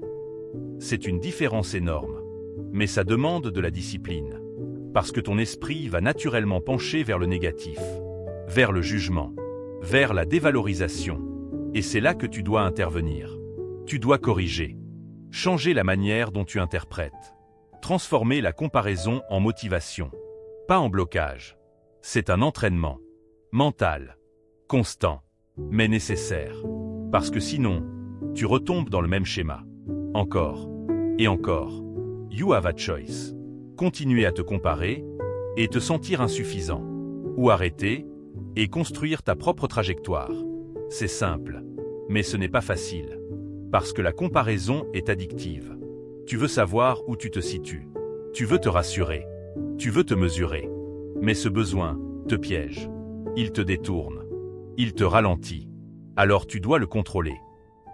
C'est une différence énorme, mais ça demande de la discipline. Parce que ton esprit va naturellement pencher vers le négatif, vers le jugement, vers la dévalorisation. Et c'est là que tu dois intervenir. Tu dois corriger, changer la manière dont tu interprètes, transformer la comparaison en motivation, pas en blocage. C'est un entraînement mental, constant, mais nécessaire. Parce que sinon, tu retombes dans le même schéma. Encore et encore. You have a choice. Continuer à te comparer et te sentir insuffisant. Ou arrêter et construire ta propre trajectoire. C'est simple, mais ce n'est pas facile. Parce que la comparaison est addictive. Tu veux savoir où tu te situes. Tu veux te rassurer. Tu veux te mesurer. Mais ce besoin te piège. Il te détourne. Il te ralentit. Alors tu dois le contrôler,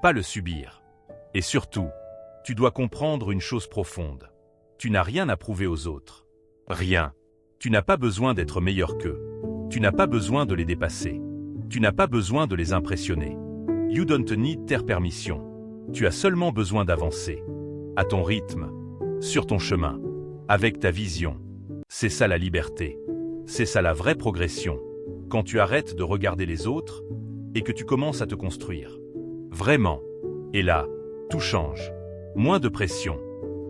pas le subir. Et surtout, tu dois comprendre une chose profonde. Tu n'as rien à prouver aux autres. Rien. Tu n'as pas besoin d'être meilleur qu'eux. Tu n'as pas besoin de les dépasser. Tu n'as pas besoin de les impressionner. You don't need their permission. Tu as seulement besoin d'avancer. À ton rythme. Sur ton chemin. Avec ta vision. C'est ça la liberté. C'est ça la vraie progression. Quand tu arrêtes de regarder les autres et que tu commences à te construire. Vraiment. Et là, tout change. Moins de pression.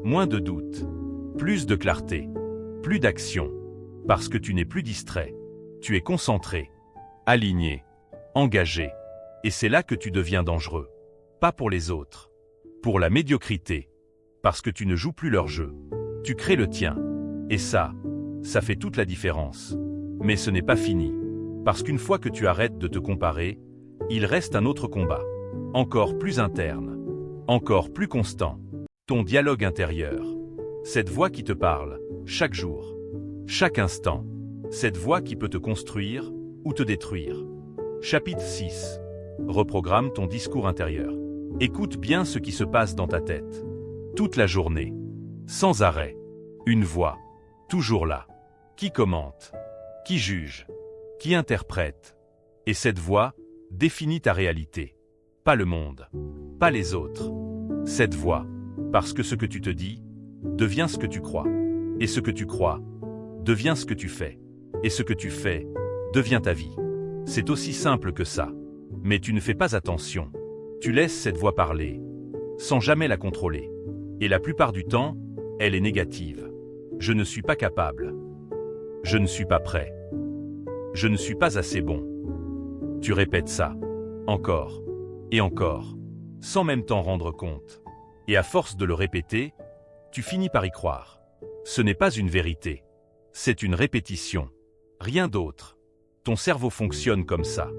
Moins de doute. Plus de clarté. Plus d'action. Parce que tu n'es plus distrait. Tu es concentré. Aligné. Engagé. Et c'est là que tu deviens dangereux. Pas pour les autres. Pour la médiocrité. Parce que tu ne joues plus leur jeu. Tu crées le tien. Et ça fait toute la différence. Mais ce n'est pas fini. Parce qu'une fois que tu arrêtes de te comparer, il reste un autre combat. Encore plus interne. Encore plus constant. Ton dialogue intérieur. Cette voix qui te parle, chaque jour. Chaque instant. Cette voix qui peut te construire ou te détruire. Chapitre 6. Reprogramme ton discours intérieur. Écoute bien ce qui se passe dans ta tête. Toute la journée. Sans arrêt. Une voix. Toujours là. Qui commente. Qui juge. Qui interprète. Et cette voix définit ta réalité. Pas le monde. Pas les autres. Cette voix. Parce que ce que tu te dis devient ce que tu crois. Et ce que tu crois devient ce que tu fais. Et ce que tu fais devient ta vie. C'est aussi simple que ça. Mais tu ne fais pas attention. Tu laisses cette voix parler, sans jamais la contrôler. Et la plupart du temps, elle est négative. Je ne suis pas capable. Je ne suis pas prêt. Je ne suis pas assez bon. Tu répètes ça, encore, et encore, sans même t'en rendre compte. Et à force de le répéter, tu finis par y croire. Ce n'est pas une vérité. C'est une répétition. Rien d'autre. Ton cerveau fonctionne comme ça.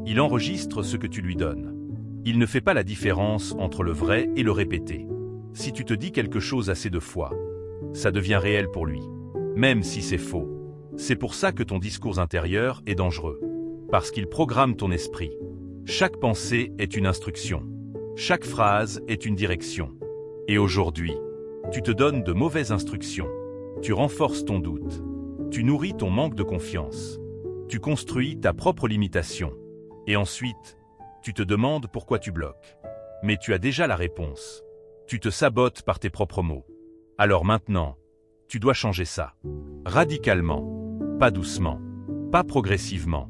Il enregistre ce que tu lui donnes. Il ne fait pas la différence entre le vrai et le répété. Si tu te dis quelque chose assez de fois, ça devient réel pour lui, même si c'est faux. C'est pour ça que ton discours intérieur est dangereux. Parce qu'il programme ton esprit. Chaque pensée est une instruction. Chaque phrase est une direction. Et aujourd'hui, tu te donnes de mauvaises instructions. Tu renforces ton doute. Tu nourris ton manque de confiance. Tu construis ta propre limitation. Et ensuite, tu te demandes pourquoi tu bloques. Mais tu as déjà la réponse. Tu te sabotes par tes propres mots. Alors maintenant, tu dois changer ça. Radicalement. Pas doucement. Pas progressivement.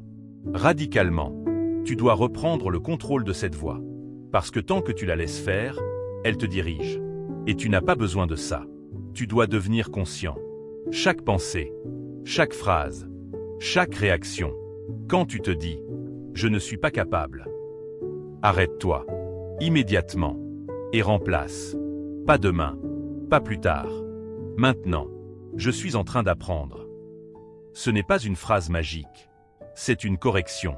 Radicalement. Tu dois reprendre le contrôle de cette voix. Parce que tant que tu la laisses faire, elle te dirige. Et tu n'as pas besoin de ça. Tu dois devenir conscient. Chaque pensée, chaque phrase, chaque réaction. Quand tu te dis « je ne suis pas capable », arrête-toi, immédiatement, et remplace. Pas demain, pas plus tard. Maintenant, je suis en train d'apprendre. Ce n'est pas une phrase magique. C'est une correction,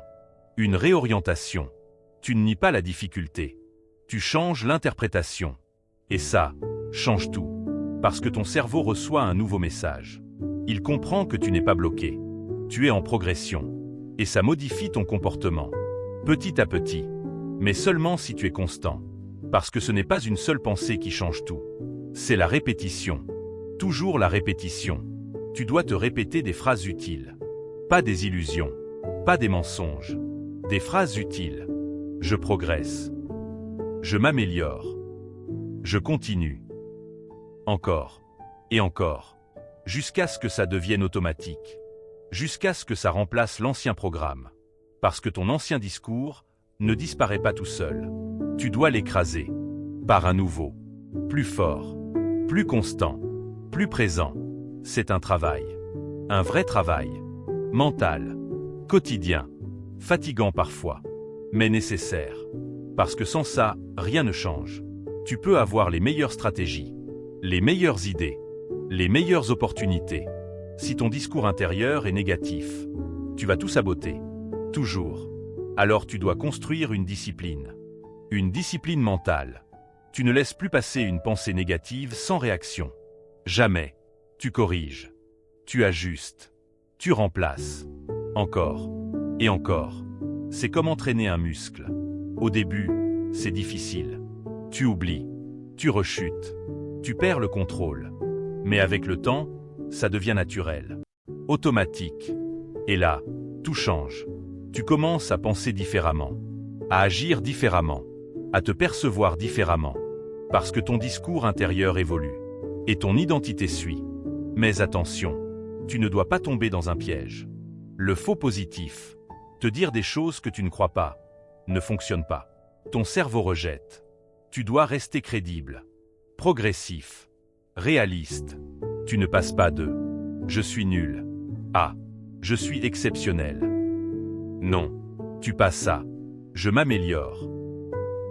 une réorientation. Tu ne nies pas la difficulté. Tu changes l'interprétation. Et ça, change tout. Parce que ton cerveau reçoit un nouveau message. Il comprend que tu n'es pas bloqué. Tu es en progression. Et ça modifie ton comportement. Petit à petit. Mais seulement si tu es constant. Parce que ce n'est pas une seule pensée qui change tout. C'est la répétition. Toujours la répétition. Tu dois te répéter des phrases utiles. Pas des illusions. Pas des mensonges. Des phrases utiles. Je progresse. Je m'améliore. Je continue. Encore. Et encore. Jusqu'à ce que ça devienne automatique. Jusqu'à ce que ça remplace l'ancien programme. Parce que ton ancien discours ne disparaît pas tout seul. Tu dois l'écraser. Par un nouveau. Plus fort. Plus constant. Plus présent. C'est un travail. Un vrai travail. Mental. Quotidien. Fatigant parfois. Mais nécessaire. Parce que sans ça, rien ne change. Tu peux avoir les meilleures stratégies, les meilleures idées, les meilleures opportunités. Si ton discours intérieur est négatif, tu vas tout saboter. Toujours. Alors tu dois construire une discipline. Une discipline mentale. Tu ne laisses plus passer une pensée négative sans réaction. Jamais. Tu corriges. Tu ajustes. Tu remplaces. Encore. Et encore. C'est comme entraîner un muscle. Au début, c'est difficile. Tu oublies. Tu rechutes. Tu perds le contrôle. Mais avec le temps, ça devient naturel. Automatique. Et là, tout change. Tu commences à penser différemment. À agir différemment. À te percevoir différemment. Parce que ton discours intérieur évolue. Et ton identité suit. Mais attention, tu ne dois pas tomber dans un piège. Le faux positif, te dire des choses que tu ne crois pas, ne fonctionne pas. Ton cerveau rejette. Tu dois rester crédible, progressif, réaliste. Tu ne passes pas de « je suis nul » à « je suis exceptionnel ». Non, tu passes à « je m'améliore ».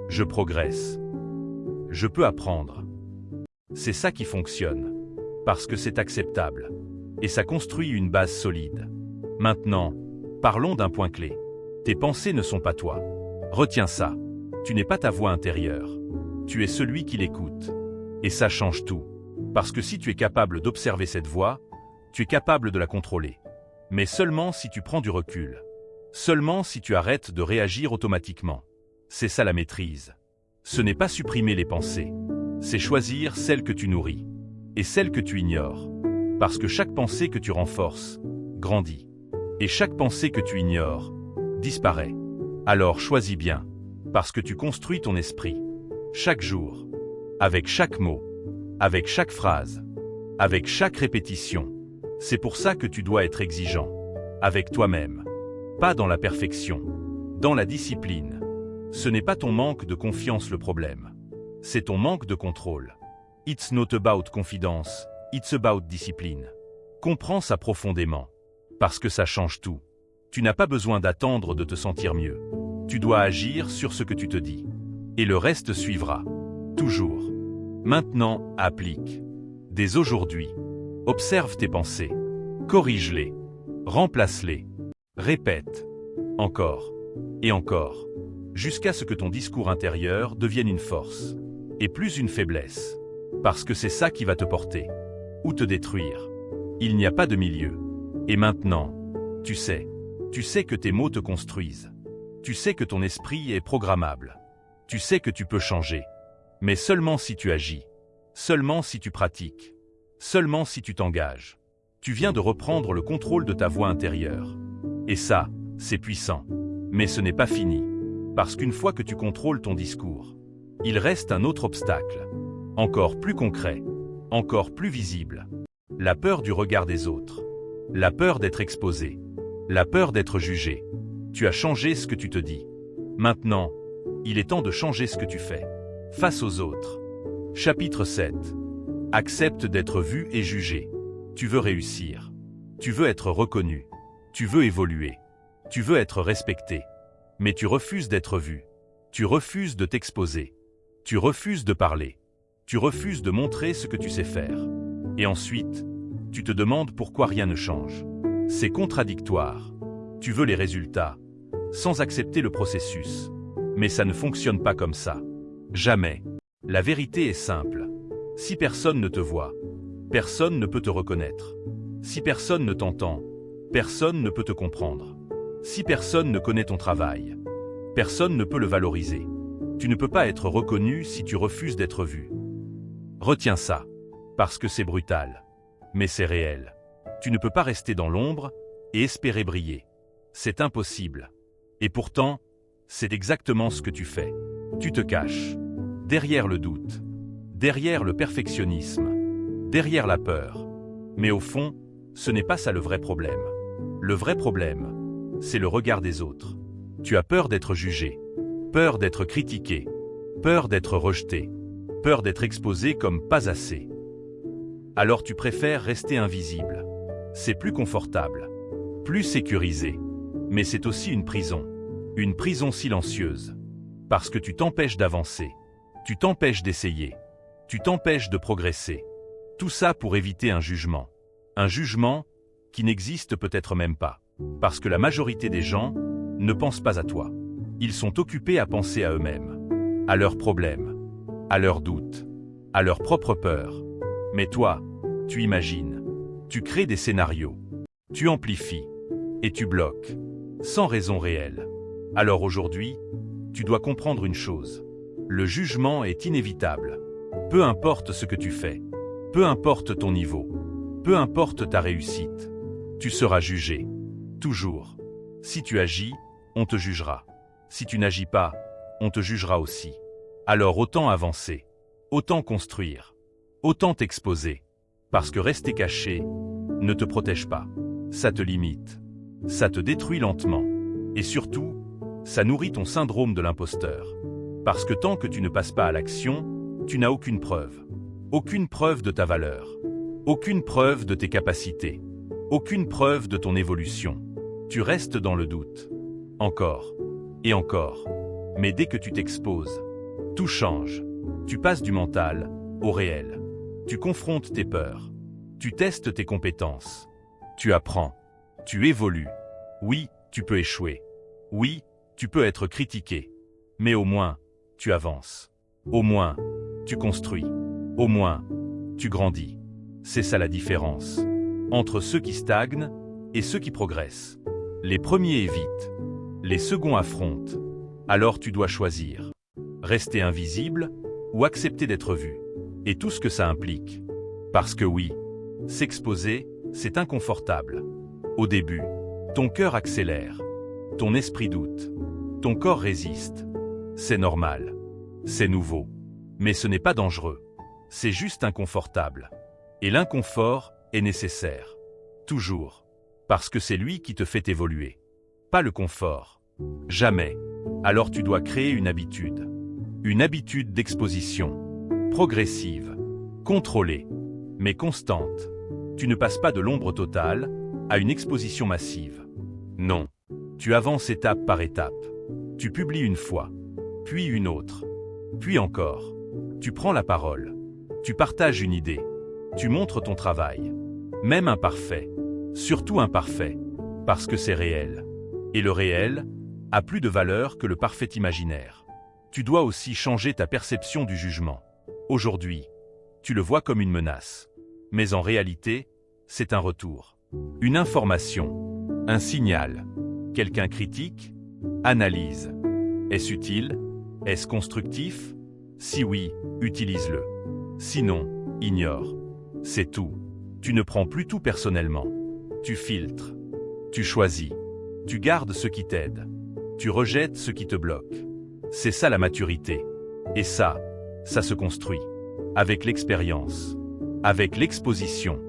Je progresse. Je peux apprendre. C'est ça qui fonctionne. Parce que c'est acceptable. Et ça construit une base solide. Maintenant, parlons d'un point clé. Tes pensées ne sont pas toi. Retiens ça. Tu n'es pas ta voix intérieure. Tu es celui qui l'écoute. Et ça change tout. Parce que si tu es capable d'observer cette voix, tu es capable de la contrôler. Mais seulement si tu prends du recul. Seulement si tu arrêtes de réagir automatiquement. C'est ça la maîtrise. Ce n'est pas supprimer les pensées. C'est choisir celles que tu nourris. Et celles que tu ignores. Parce que chaque pensée que tu renforces, grandit. Et chaque pensée que tu ignores, disparaît. Alors choisis bien. Parce que tu construis ton esprit. Chaque jour. Avec chaque mot. Avec chaque phrase. Avec chaque répétition. C'est pour ça que tu dois être exigeant. Avec toi-même. Pas dans la perfection. Dans la discipline. Ce n'est pas ton manque de confiance le problème. C'est ton manque de contrôle. It's not about confidence, it's about discipline. Comprends ça profondément. Parce que ça change tout. Tu n'as pas besoin d'attendre de te sentir mieux. Tu dois agir sur ce que tu te dis. Et le reste suivra. Toujours. Maintenant, applique. Dès aujourd'hui. Observe tes pensées. Corrige-les. Remplace-les. Répète. Encore. Et encore. Jusqu'à ce que ton discours intérieur devienne une force. Et plus une faiblesse. Parce que c'est ça qui va te porter. Ou te détruire. Il n'y a pas de milieu. Et maintenant, tu sais que tes mots te construisent. Tu sais que ton esprit est programmable. Tu sais que tu peux changer. Mais seulement si tu agis. Seulement si tu pratiques. Seulement si tu t'engages. Tu viens de reprendre le contrôle de ta voix intérieure. Et ça, c'est puissant. Mais ce n'est pas fini. Parce qu'une fois que tu contrôles ton discours, il reste un autre obstacle. Encore plus concret. Encore plus visible. La peur du regard des autres. La peur d'être exposé. La peur d'être jugé. Tu as changé ce que tu te dis. Maintenant, il est temps de changer ce que tu fais. Face aux autres. Chapitre 7. Accepte d'être vu et jugé. Tu veux réussir. Tu veux être reconnu. Tu veux évoluer. Tu veux être respecté. Mais tu refuses d'être vu. Tu refuses de t'exposer. Tu refuses de parler. Tu refuses de montrer ce que tu sais faire. Et ensuite, tu te demandes pourquoi rien ne change. C'est contradictoire. Tu veux les résultats, sans accepter le processus. Mais ça ne fonctionne pas comme ça. Jamais. La vérité est simple. Si personne ne te voit, personne ne peut te reconnaître. Si personne ne t'entend, personne ne peut te comprendre. Si personne ne connaît ton travail, personne ne peut le valoriser. Tu ne peux pas être reconnu si tu refuses d'être vu. Retiens ça, parce que c'est brutal. Mais c'est réel. Tu ne peux pas rester dans l'ombre et espérer briller. C'est impossible. Et pourtant, c'est exactement ce que tu fais. Tu te caches. Derrière le doute. Derrière le perfectionnisme. Derrière la peur. Mais au fond, ce n'est pas ça le vrai problème. Le vrai problème, c'est le regard des autres. Tu as peur d'être jugé. Peur d'être critiqué. Peur d'être rejeté. Peur d'être exposé comme pas assez. Alors tu préfères rester invisible. C'est plus confortable. Plus sécurisé. Mais c'est aussi une prison. Une prison silencieuse. Parce que tu t'empêches d'avancer. Tu t'empêches d'essayer. Tu t'empêches de progresser. Tout ça pour éviter un jugement. Un jugement qui n'existe peut-être même pas. Parce que la majorité des gens ne pensent pas à toi. Ils sont occupés à penser à eux-mêmes. À leurs problèmes. À leurs doutes. À leurs propres peurs. Mais toi, tu imagines. Tu crées des scénarios. Tu amplifies. Et tu bloques. Sans raison réelle. Alors aujourd'hui, tu dois comprendre une chose. Le jugement est inévitable. Peu importe ce que tu fais. Peu importe ton niveau. Peu importe ta réussite. Tu seras jugé. Toujours. Si tu agis, on te jugera. Si tu n'agis pas, on te jugera aussi. Alors autant avancer. Autant construire. Autant t'exposer. Parce que rester caché ne te protège pas. Ça te limite. Ça te détruit lentement. Et surtout, ça nourrit ton syndrome de l'imposteur. Parce que tant que tu ne passes pas à l'action, tu n'as aucune preuve. Aucune preuve de ta valeur. Aucune preuve de tes capacités. Aucune preuve de ton évolution. Tu restes dans le doute. Encore. Et encore. Mais dès que tu t'exposes, tout change. Tu passes du mental au réel. Tu confrontes tes peurs. Tu testes tes compétences. Tu apprends. Tu évolues. Oui, tu peux échouer. Oui, tu peux être critiqué. Mais au moins, tu avances. Au moins, tu construis. Au moins, tu grandis. C'est ça la différence. Entre ceux qui stagnent et ceux qui progressent. Les premiers évitent. Les seconds affrontent. Alors tu dois choisir. Rester invisible ou accepter d'être vu. Et tout ce que ça implique. Parce que oui, s'exposer, c'est inconfortable. Au début, ton cœur accélère. Ton esprit doute. Ton corps résiste. C'est normal. C'est nouveau. Mais ce n'est pas dangereux. C'est juste inconfortable. Et l'inconfort est nécessaire. Toujours. Parce que c'est lui qui te fait évoluer. Pas le confort. Jamais. Alors tu dois créer une habitude. Une habitude d'exposition. Progressive. Contrôlée. Mais constante. Tu ne passes pas de l'ombre totale à une exposition massive. Non. Tu avances étape par étape. Tu publies une fois. Puis une autre. Puis encore. Tu prends la parole. Tu partages une idée. Tu montres ton travail. Même imparfait. Surtout imparfait. Parce que c'est réel. Et le réel a plus de valeur que le parfait imaginaire. Tu dois aussi changer ta perception du jugement. Aujourd'hui, tu le vois comme une menace. Mais en réalité, c'est un retour. Une information, un signal. Quelqu'un critique, analyse. Est-ce utile? Est-ce constructif? Si oui, utilise-le. Sinon, ignore. C'est tout. Tu ne prends plus tout personnellement. Tu filtres. Tu choisis. Tu gardes ce qui t'aide. Tu rejettes ce qui te bloque. C'est ça la maturité. Et ça se construit. Avec l'expérience. Avec l'exposition.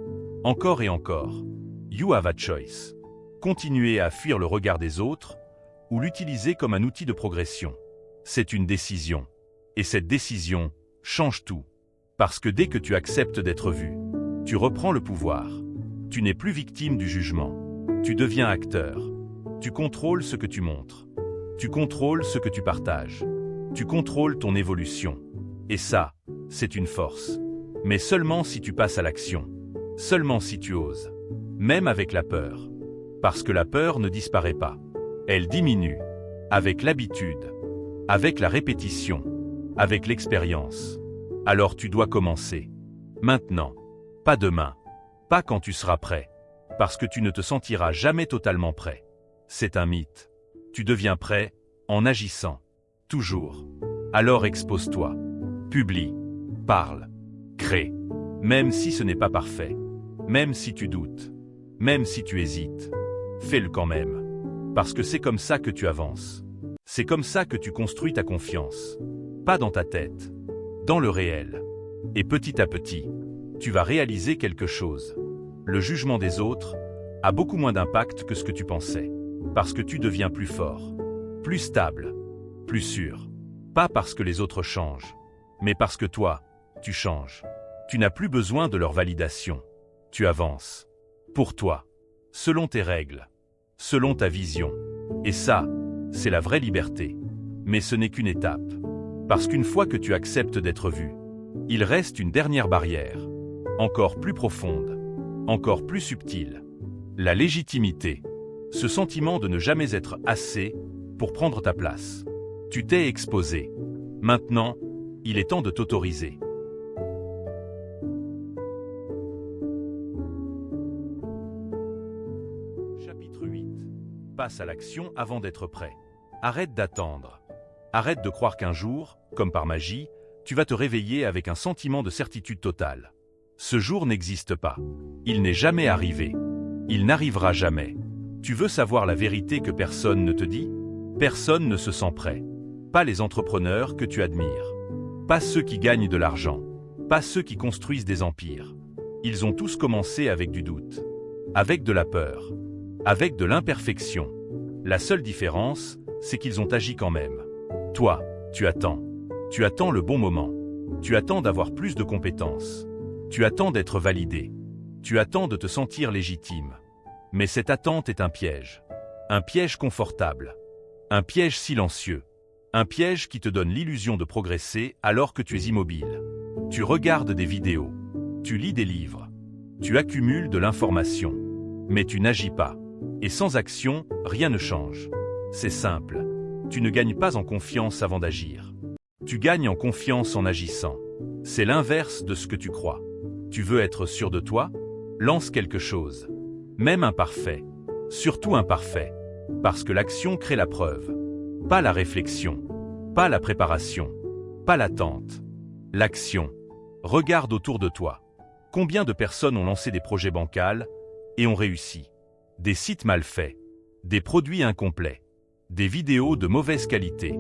Encore et encore. You have a choice. Continuer à fuir le regard des autres ou l'utiliser comme un outil de progression. C'est une décision. Et cette décision change tout. Parce que dès que tu acceptes d'être vu, tu reprends le pouvoir. Tu n'es plus victime du jugement. Tu deviens acteur. Tu contrôles ce que tu montres. Tu contrôles ce que tu partages. Tu contrôles ton évolution. Et ça, c'est une force. Mais seulement si tu passes à l'action. Seulement si tu oses. Même avec la peur. Parce que la peur ne disparaît pas. Elle diminue. Avec l'habitude. Avec la répétition. Avec l'expérience. Alors tu dois commencer. Maintenant. Pas demain. Pas quand tu seras prêt. Parce que tu ne te sentiras jamais totalement prêt. C'est un mythe. Tu deviens prêt en agissant. Toujours. Alors expose-toi. Publie. Parle. Crée. Même si ce n'est pas parfait. Même si tu doutes. Même si tu hésites. Fais-le quand même. Parce que c'est comme ça que tu avances. C'est comme ça que tu construis ta confiance. Pas dans ta tête. Dans le réel. Et petit à petit, tu vas réaliser quelque chose. Le jugement des autres a beaucoup moins d'impact que ce que tu pensais. Parce que tu deviens plus fort. Plus stable. Plus sûr. Pas parce que les autres changent. Mais parce que toi, tu changes. Tu n'as plus besoin de leur validation. Tu avances. Pour toi. Selon tes règles. Selon ta vision. Et ça, c'est la vraie liberté. Mais ce n'est qu'une étape. Parce qu'une fois que tu acceptes d'être vu, il reste une dernière barrière. Encore plus profonde. Encore plus subtile. La légitimité. Ce sentiment de ne jamais être assez pour prendre ta place. Tu t'es exposé. Maintenant, il est temps de t'autoriser. Chapitre 8. Passe à l'action avant d'être prêt. Arrête d'attendre. Arrête de croire qu'un jour, comme par magie, tu vas te réveiller avec un sentiment de certitude totale. Ce jour n'existe pas. Il n'est jamais arrivé. Il n'arrivera jamais. Tu veux savoir la vérité que personne ne te dit? Personne ne se sent prêt. Pas les entrepreneurs que tu admires. Pas ceux qui gagnent de l'argent. Pas ceux qui construisent des empires. Ils ont tous commencé avec du doute. Avec de la peur. Avec de l'imperfection. La seule différence, c'est qu'ils ont agi quand même. Toi, tu attends. Tu attends le bon moment. Tu attends d'avoir plus de compétences. Tu attends d'être validé. Tu attends de te sentir légitime. Mais cette attente est un piège. Un piège confortable. Un piège silencieux. Un piège qui te donne l'illusion de progresser alors que tu es immobile. Tu regardes des vidéos. Tu lis des livres. Tu accumules de l'information. Mais tu n'agis pas. Et sans action, rien ne change. C'est simple. Tu ne gagnes pas en confiance avant d'agir. Tu gagnes en confiance en agissant. C'est l'inverse de ce que tu crois. Tu veux être sûr de toi? Lance quelque chose. Même imparfait. Surtout imparfait. Parce que l'action crée la preuve. Pas la réflexion. Pas la préparation. Pas l'attente. L'action. Regarde autour de toi. Combien de personnes ont lancé des projets bancals et ont réussi? Des sites mal faits. Des produits incomplets. Des vidéos de mauvaise qualité.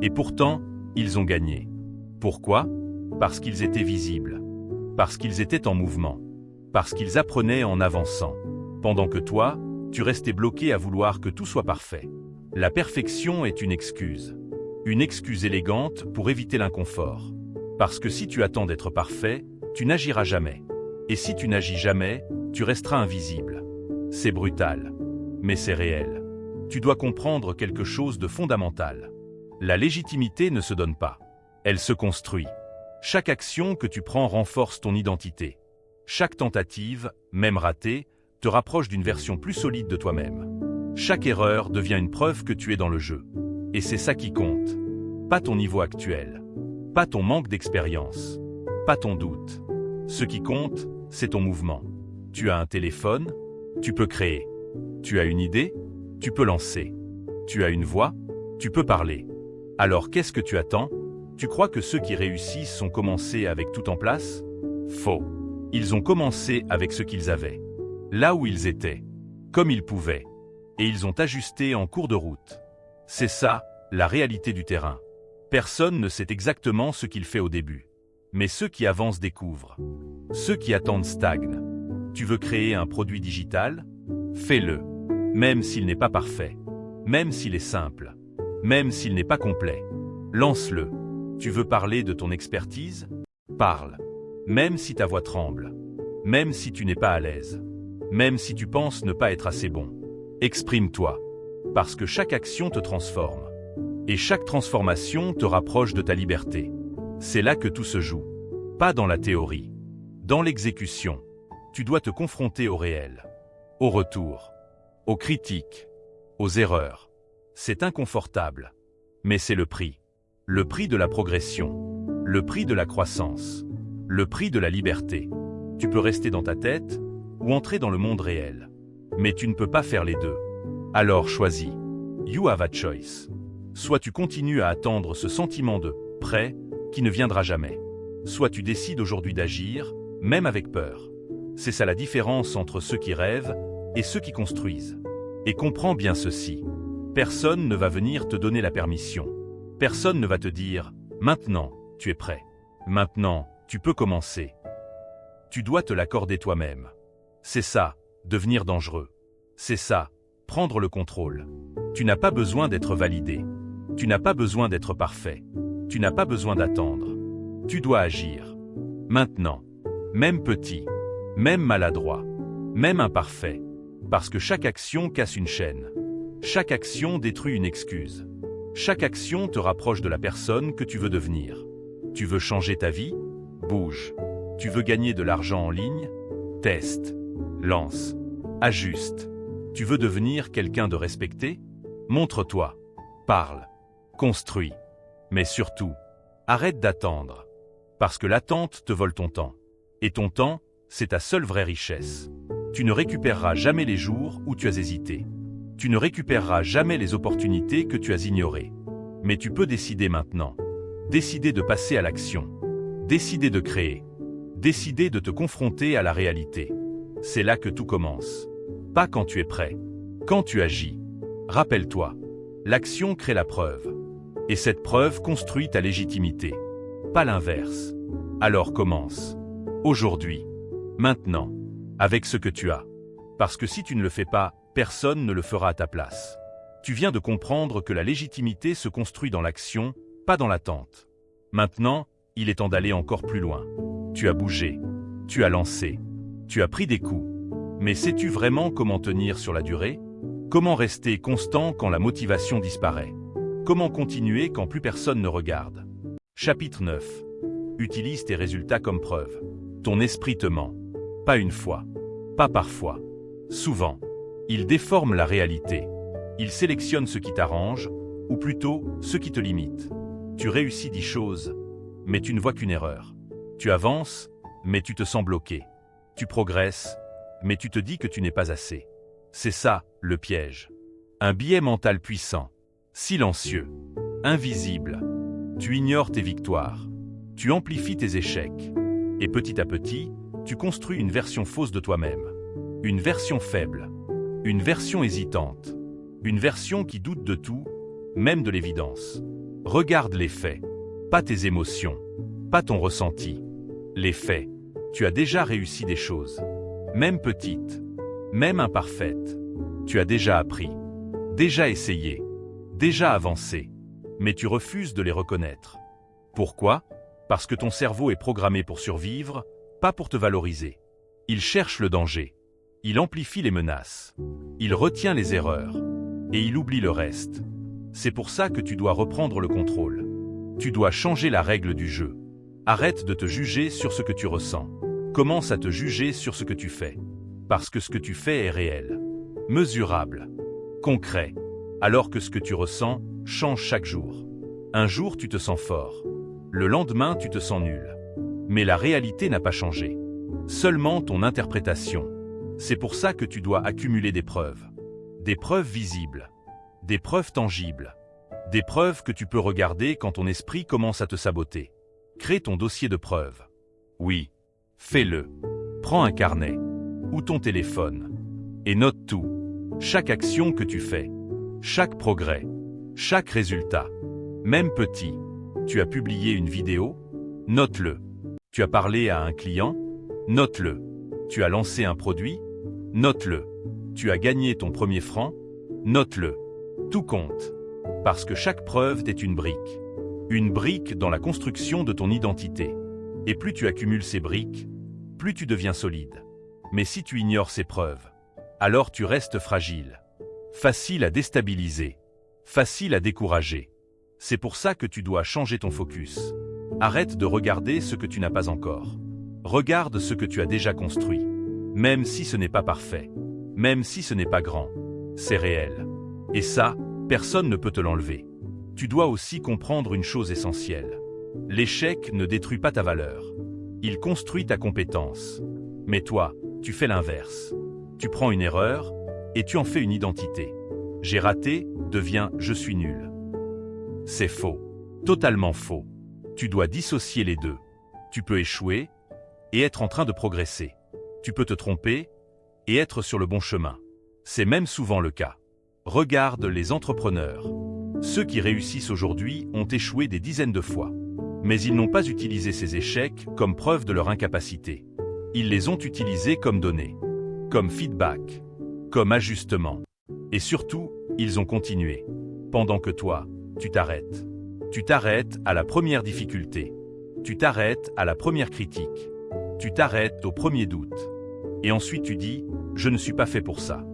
Et pourtant, ils ont gagné. Pourquoi? Parce qu'ils étaient visibles. Parce qu'ils étaient en mouvement. Parce qu'ils apprenaient en avançant. Pendant que toi, tu restais bloqué à vouloir que tout soit parfait. La perfection est une excuse. Une excuse élégante pour éviter l'inconfort. Parce que si tu attends d'être parfait, tu n'agiras jamais. Et si tu n'agis jamais, tu resteras invisible. C'est brutal. Mais c'est réel. Tu dois comprendre quelque chose de fondamental. La légitimité ne se donne pas. Elle se construit. Chaque action que tu prends renforce ton identité. Chaque tentative, même ratée, te rapproche d'une version plus solide de toi-même. Chaque erreur devient une preuve que tu es dans le jeu. Et c'est ça qui compte. Pas ton niveau actuel. Pas ton manque d'expérience. Pas ton doute. Ce qui compte, c'est ton mouvement. Tu as un téléphone, tu peux créer. Tu as une idée, tu peux lancer. Tu as une voix, tu peux parler. Alors qu'est-ce que tu attends? Tu crois que ceux qui réussissent ont commencé avec tout en place? Faux. Ils ont commencé avec ce qu'ils avaient. Là où ils étaient. Comme ils pouvaient. Et ils ont ajusté en cours de route. C'est ça, la réalité du terrain. Personne ne sait exactement ce qu'il fait au début. Mais ceux qui avancent découvrent. Ceux qui attendent stagnent. Tu veux créer un produit digital? Fais-le. Même s'il n'est pas parfait. Même s'il est simple. Même s'il n'est pas complet. Lance-le. Tu veux parler de ton expertise? Parle. Même si ta voix tremble. Même si tu n'es pas à l'aise. Même si tu penses ne pas être assez bon. Exprime-toi. Parce que chaque action te transforme. Et chaque transformation te rapproche de ta liberté. C'est là que tout se joue. Pas dans la théorie. Dans l'exécution. Tu dois te confronter au réel. Au retour. Aux critiques. Aux erreurs. C'est inconfortable. Mais c'est le prix. Le prix de la progression. Le prix de la croissance. Le prix de la liberté. Tu peux rester dans ta tête ou entrer dans le monde réel. Mais tu ne peux pas faire les deux. Alors choisis. You have a choice. Soit tu continues à attendre ce sentiment de « prêt » qui ne viendra jamais. Soit tu décides aujourd'hui d'agir, même avec peur. C'est ça la différence entre ceux qui rêvent et ceux qui construisent. Et comprends bien ceci. Personne ne va venir te donner la permission. Personne ne va te dire « maintenant, tu es prêt. Maintenant, tu peux commencer. » Tu dois te l'accorder toi-même. C'est ça, devenir dangereux. C'est ça, prendre le contrôle. Tu n'as pas besoin d'être validé. Tu n'as pas besoin d'être parfait. Tu n'as pas besoin d'attendre. Tu dois agir. Maintenant. Même petit. Même maladroit. Même imparfait. Parce que chaque action casse une chaîne. Chaque action détruit une excuse. Chaque action te rapproche de la personne que tu veux devenir. Tu veux changer ta vie? Bouge. Tu veux gagner de l'argent en ligne? Teste. Lance. Ajuste. Tu veux devenir quelqu'un de respecté? Montre-toi. Parle. Construis. Mais surtout, arrête d'attendre. Parce que l'attente te vole ton temps. Et ton temps, c'est ta seule vraie richesse. Tu ne récupéreras jamais les jours où tu as hésité. Tu ne récupéreras jamais les opportunités que tu as ignorées. Mais tu peux décider maintenant. Décider de passer à l'action. Décider de créer. Décider de te confronter à la réalité. C'est là que tout commence. Pas quand tu es prêt. Quand tu agis. Rappelle-toi. L'action crée la preuve. Et cette preuve construit ta légitimité. Pas l'inverse. Alors commence. Aujourd'hui. Maintenant. Avec ce que tu as. Parce que si tu ne le fais pas, personne ne le fera à ta place. Tu viens de comprendre que la légitimité se construit dans l'action, pas dans l'attente. Maintenant, il est temps d'aller encore plus loin. Tu as bougé. Tu as lancé. Tu as pris des coups. Mais sais-tu vraiment comment tenir sur la durée? Comment rester constant quand la motivation disparaît? Comment continuer quand plus personne ne regarde? Chapitre 9. Utilise tes résultats comme preuve. Ton esprit te ment. Pas une fois. Pas parfois. Souvent. Il déforme la réalité. Il sélectionne ce qui t'arrange, ou plutôt ce qui te limite. Tu réussis 10 choses, mais tu ne vois qu'une erreur. Tu avances, mais tu te sens bloqué. Tu progresses, mais tu te dis que tu n'es pas assez. C'est ça, le piège. Un biais mental puissant, silencieux, invisible. Tu ignores tes victoires. Tu amplifies tes échecs. Et petit à petit, tu construis une version fausse de toi-même. Une version faible. Une version hésitante. Une version qui doute de tout, même de l'évidence. Regarde les faits. Pas tes émotions. Pas ton ressenti. Les faits. Tu as déjà réussi des choses. Même petites. Même imparfaites. Tu as déjà appris. Déjà essayé. Déjà avancé. Mais tu refuses de les reconnaître. Pourquoi? Parce que ton cerveau est programmé pour survivre, pas pour te valoriser. Il cherche le danger. Il amplifie les menaces. Il retient les erreurs. Et il oublie le reste. C'est pour ça que tu dois reprendre le contrôle. Tu dois changer la règle du jeu. Arrête de te juger sur ce que tu ressens. Commence à te juger sur ce que tu fais. Parce que ce que tu fais est réel. Mesurable. concret, alors que ce que tu ressens change chaque jour. Un jour tu te sens fort, le lendemain tu te sens nul. Mais la réalité n'a pas changé, seulement ton interprétation. C'est pour ça que tu dois accumuler des preuves visibles, des preuves tangibles, des preuves que tu peux regarder quand ton esprit commence à te saboter. Crée ton dossier de preuves. Oui, fais-le. Prends un carnet ou ton téléphone et note tout. Chaque action que tu fais, chaque progrès, chaque résultat, même petit. Tu as publié une vidéo? Note-le. Tu as parlé à un client? Note-le. Tu as lancé un produit? Note-le. Tu as gagné ton premier franc? Note-le. Tout compte. Parce que chaque preuve est une brique. Une brique dans la construction de ton identité. Et plus tu accumules ces briques, plus tu deviens solide. Mais si tu ignores ces preuves, alors tu restes fragile. Facile à déstabiliser. Facile à décourager. C'est pour ça que tu dois changer ton focus. Arrête de regarder ce que tu n'as pas encore. Regarde ce que tu as déjà construit. Même si ce n'est pas parfait. Même si ce n'est pas grand. C'est réel. Et ça, personne ne peut te l'enlever. Tu dois aussi comprendre une chose essentielle. L'échec ne détruit pas ta valeur. Il construit ta compétence. Mais toi, tu fais l'inverse. Tu prends une erreur et tu en fais une identité. J'ai raté devient je suis nul. C'est faux. Totalement faux. Tu dois dissocier les deux. Tu peux échouer et être en train de progresser. Tu peux te tromper et être sur le bon chemin. C'est même souvent le cas. Regarde les entrepreneurs. Ceux qui réussissent aujourd'hui ont échoué des dizaines de fois. Mais ils n'ont pas utilisé ces échecs comme preuve de leur incapacité. Ils les ont utilisés comme données, comme feedback, comme ajustement. Et surtout, ils ont continué. Pendant que toi, tu t'arrêtes. Tu t'arrêtes à la première difficulté. Tu t'arrêtes à la première critique. Tu t'arrêtes au premier doute. Et ensuite tu dis « Je ne suis pas fait pour ça ».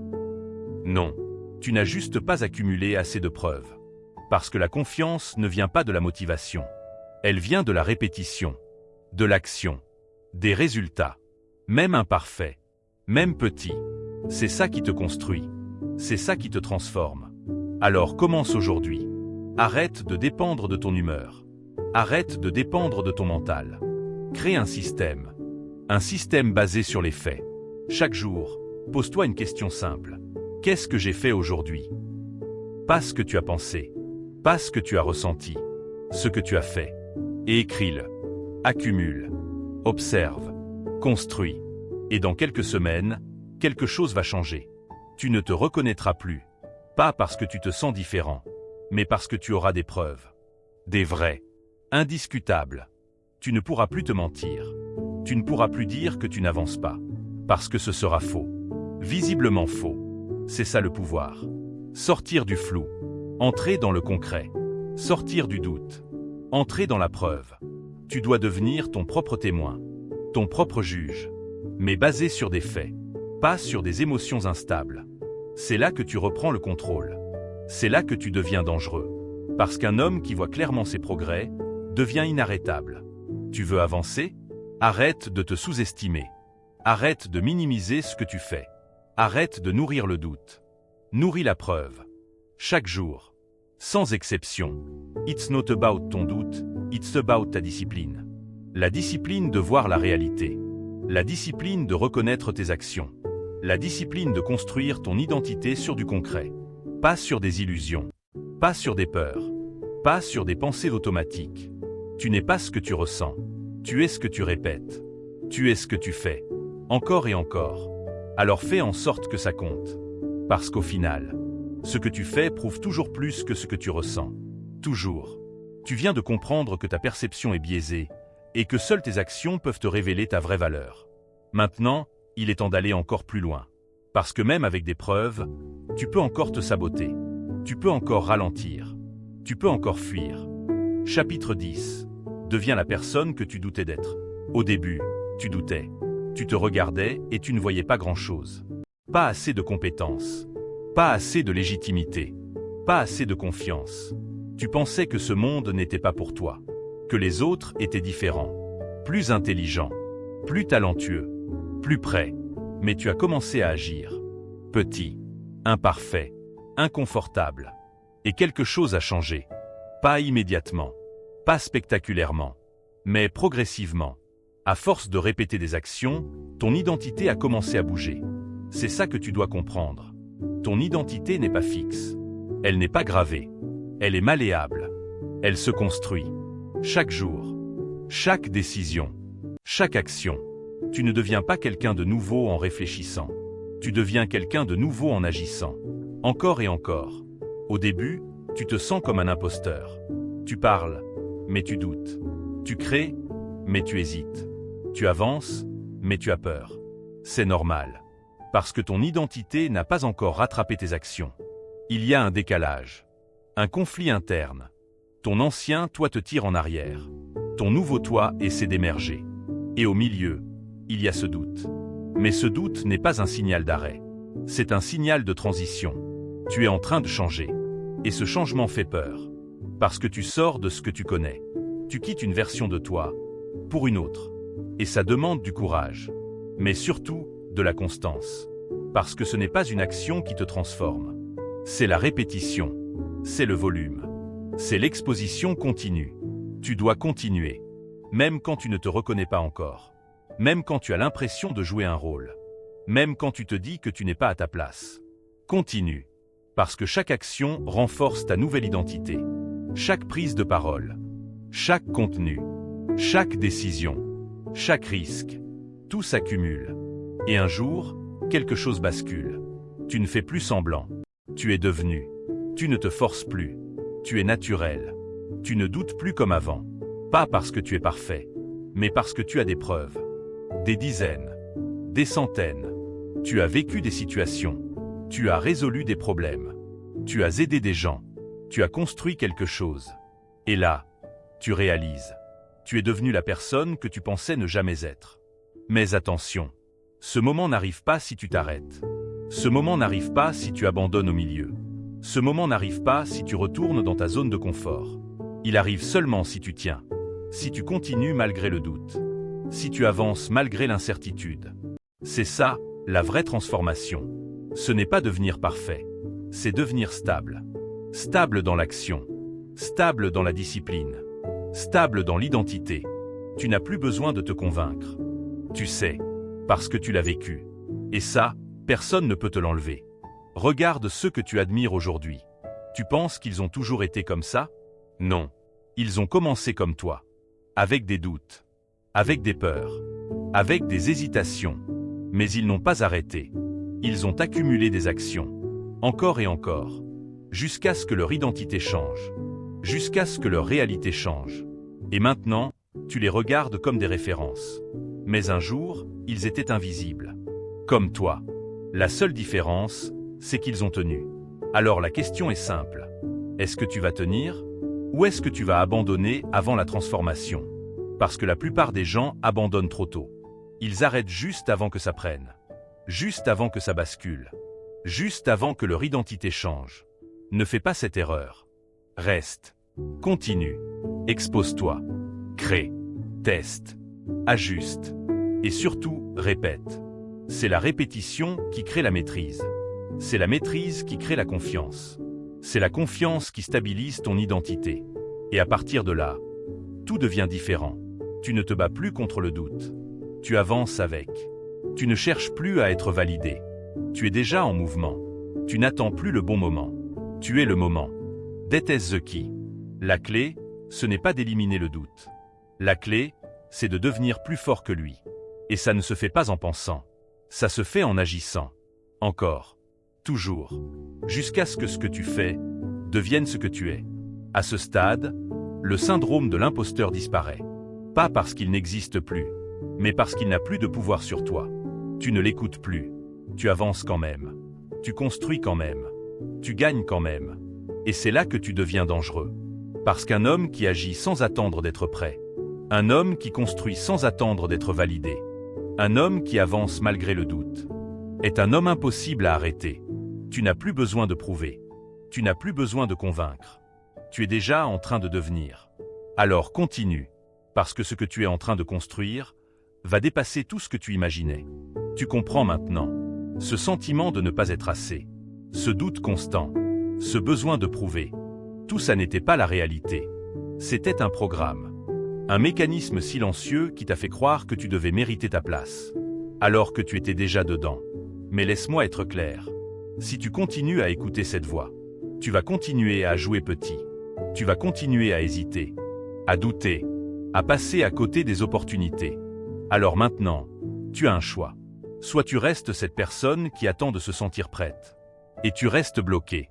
Non, tu n'as juste pas accumulé assez de preuves. Parce que la confiance ne vient pas de la motivation. Elle vient de la répétition, de l'action, des résultats, même imparfaits, même petits. C'est ça qui te construit. C'est ça qui te transforme. Alors commence aujourd'hui. Arrête de dépendre de ton humeur. Arrête de dépendre de ton mental. Crée un système. Un système basé sur les faits. Chaque jour, pose-toi une question simple. Qu'est-ce que j'ai fait aujourd'hui? Pas ce que tu as pensé. Pas ce que tu as ressenti. Ce que tu as fait. Et écris-le. Accumule. Observe. Construis. Et dans quelques semaines, quelque chose va changer. Tu ne te reconnaîtras plus. Pas parce que tu te sens différent, mais parce que tu auras des preuves. Des vraies. Indiscutables. Tu ne pourras plus te mentir. Tu ne pourras plus dire que tu n'avances pas. Parce que ce sera faux. Visiblement faux. C'est ça le pouvoir. Sortir du flou. Entrer dans le concret. Sortir du doute. Entrer dans la preuve. Tu dois devenir ton propre témoin. Ton propre juge. Mais basé sur des faits. Pas sur des émotions instables. C'est là que tu reprends le contrôle. C'est là que tu deviens dangereux. Parce qu'un homme qui voit clairement ses progrès devient inarrêtable. Tu veux avancer? Arrête de te sous-estimer. Arrête de minimiser ce que tu fais. Arrête de nourrir le doute. Nourris la preuve. Chaque jour. Sans exception. It's not about ton doute, it's about ta discipline. La discipline de voir la réalité. La discipline de reconnaître tes actions. La discipline de construire ton identité sur du concret. Pas sur des illusions. Pas sur des peurs. Pas sur des pensées automatiques. Tu n'es pas ce que tu ressens. Tu es ce que tu répètes. Tu es ce que tu fais. Encore et encore. Alors fais en sorte que ça compte. Parce qu'au final, ce que tu fais prouve toujours plus que ce que tu ressens. Toujours. Tu viens de comprendre que ta perception est biaisée et que seules tes actions peuvent te révéler ta vraie valeur. Maintenant, il est temps d'aller encore plus loin. Parce que même avec des preuves, tu peux encore te saboter. Tu peux encore ralentir. Tu peux encore fuir. Chapitre 10. Deviens la personne que tu doutais d'être. Au début, tu doutais. Tu te regardais et tu ne voyais pas grand-chose. Pas assez de compétences. Pas assez de légitimité. Pas assez de confiance. Tu pensais que ce monde n'était pas pour toi. Que les autres étaient différents. Plus intelligents. Plus talentueux. Plus prêts. Mais tu as commencé à agir. Petit. Imparfait. inconfortable. Et quelque chose a changé. Pas immédiatement, pas spectaculairement, mais progressivement. À force de répéter des actions, ton identité a commencé à bouger. C'est ça que tu dois comprendre. Ton identité n'est pas fixe. Elle n'est pas gravée. Elle est malléable. Elle se construit. Chaque jour, chaque décision, chaque action. Tu ne deviens pas quelqu'un de nouveau en réfléchissant. Tu deviens quelqu'un de nouveau en agissant. Encore et encore. Au début, tu te sens comme un imposteur. Tu parles, mais tu doutes. Tu crées, mais tu hésites. Tu avances, mais tu as peur. C'est normal. Parce que ton identité n'a pas encore rattrapé tes actions. Il y a un décalage. Un conflit interne. Ton ancien toi te tire en arrière. Ton nouveau toi essaie d'émerger. Et au milieu, il y a ce doute. Mais ce doute n'est pas un signal d'arrêt. C'est un signal de transition. Tu es en train de changer. Et ce changement fait peur. Parce que tu sors de ce que tu connais. Tu quittes une version de toi pour une autre. Et ça demande du courage. Mais surtout, de la constance. Parce que ce n'est pas une action qui te transforme. C'est la répétition. C'est le volume. C'est l'exposition continue. Tu dois continuer. Même quand tu ne te reconnais pas encore. Même quand tu as l'impression de jouer un rôle. Même quand tu te dis que tu n'es pas à ta place. Continue. Parce que chaque action renforce ta nouvelle identité. Chaque prise de parole. Chaque contenu. Chaque décision. Chaque risque. Tout s'accumule. Et un jour, quelque chose bascule. Tu ne fais plus semblant. Tu es devenu. Tu ne te forces plus. Tu es naturel. Tu ne doutes plus comme avant. Pas parce que tu es parfait, mais parce que tu as des preuves. Des dizaines. Des centaines. Tu as vécu des situations. Tu as résolu des problèmes. Tu as aidé des gens. Tu as construit quelque chose. Et là, tu réalises. Tu es devenu la personne que tu pensais ne jamais être. Mais attention, ce moment n'arrive pas si tu t'arrêtes. Ce moment n'arrive pas si tu abandonnes au milieu. Ce moment n'arrive pas si tu retournes dans ta zone de confort. Il arrive seulement si tu tiens. Si tu continues malgré le doute. Si tu avances malgré l'incertitude. C'est ça, la vraie transformation. Ce n'est pas devenir parfait. C'est devenir stable. Stable dans l'action. Stable dans la discipline. Stable dans l'identité. Tu n'as plus besoin de te convaincre. Tu sais, parce que tu l'as vécu. Et ça, personne ne peut te l'enlever. Regarde ceux que tu admires aujourd'hui. Tu penses qu'ils ont toujours été comme ça? Non. Ils ont commencé comme toi. Avec des doutes. Avec des peurs. Avec des hésitations. Mais ils n'ont pas arrêté. Ils ont accumulé des actions. Encore et encore. Jusqu'à ce que leur identité change. Jusqu'à ce que leur réalité change. Et maintenant, tu les regardes comme des références. Mais un jour, ils étaient invisibles. Comme toi. La seule différence, c'est qu'ils ont tenu. Alors la question est simple. Est-ce que tu vas tenir? Ou est-ce que tu vas abandonner avant la transformation? Parce que la plupart des gens abandonnent trop tôt. Ils arrêtent juste avant que ça prenne. Juste avant que ça bascule. Juste avant que leur identité change. Ne fais pas cette erreur. Reste. Continue. Expose-toi. Crée. Teste. Ajuste. Et surtout, répète. C'est la répétition qui crée la maîtrise. C'est la maîtrise qui crée la confiance. C'est la confiance qui stabilise ton identité. Et à partir de là, tout devient différent. Tu ne te bats plus contre le doute. Tu avances avec. Tu ne cherches plus à être validé. Tu es déjà en mouvement. Tu n'attends plus le bon moment. Tu es le moment. That is the key. La clé, ce n'est pas d'éliminer le doute. La clé, c'est de devenir plus fort que lui. Et ça ne se fait pas en pensant. Ça se fait en agissant. Encore. Toujours. Jusqu'à ce que tu fais devienne ce que tu es. À ce stade, le syndrome de l'imposteur disparaît. Pas parce qu'il n'existe plus, mais parce qu'il n'a plus de pouvoir sur toi. Tu ne l'écoutes plus. Tu avances quand même. Tu construis quand même. Tu gagnes quand même. Et c'est là que tu deviens dangereux. Parce qu'un homme qui agit sans attendre d'être prêt, un homme qui construit sans attendre d'être validé, un homme qui avance malgré le doute, est un homme impossible à arrêter. Tu n'as plus besoin de prouver. Tu n'as plus besoin de convaincre. Tu es déjà en train de devenir. Alors continue, parce que ce que tu es en train de construire va dépasser tout ce que tu imaginais. Tu comprends maintenant. Ce sentiment de ne pas être assez. Ce doute constant. Ce besoin de prouver. Tout ça n'était pas la réalité. C'était un programme. Un mécanisme silencieux qui t'a fait croire que tu devais mériter ta place. Alors que tu étais déjà dedans. Mais laisse-moi être clair. Si tu continues à écouter cette voix, tu vas continuer à jouer petit. Tu vas continuer à hésiter, à douter, à passer à côté des opportunités. Alors maintenant, tu as un choix. Soit tu restes cette personne qui attend de se sentir prête. Et tu restes bloqué.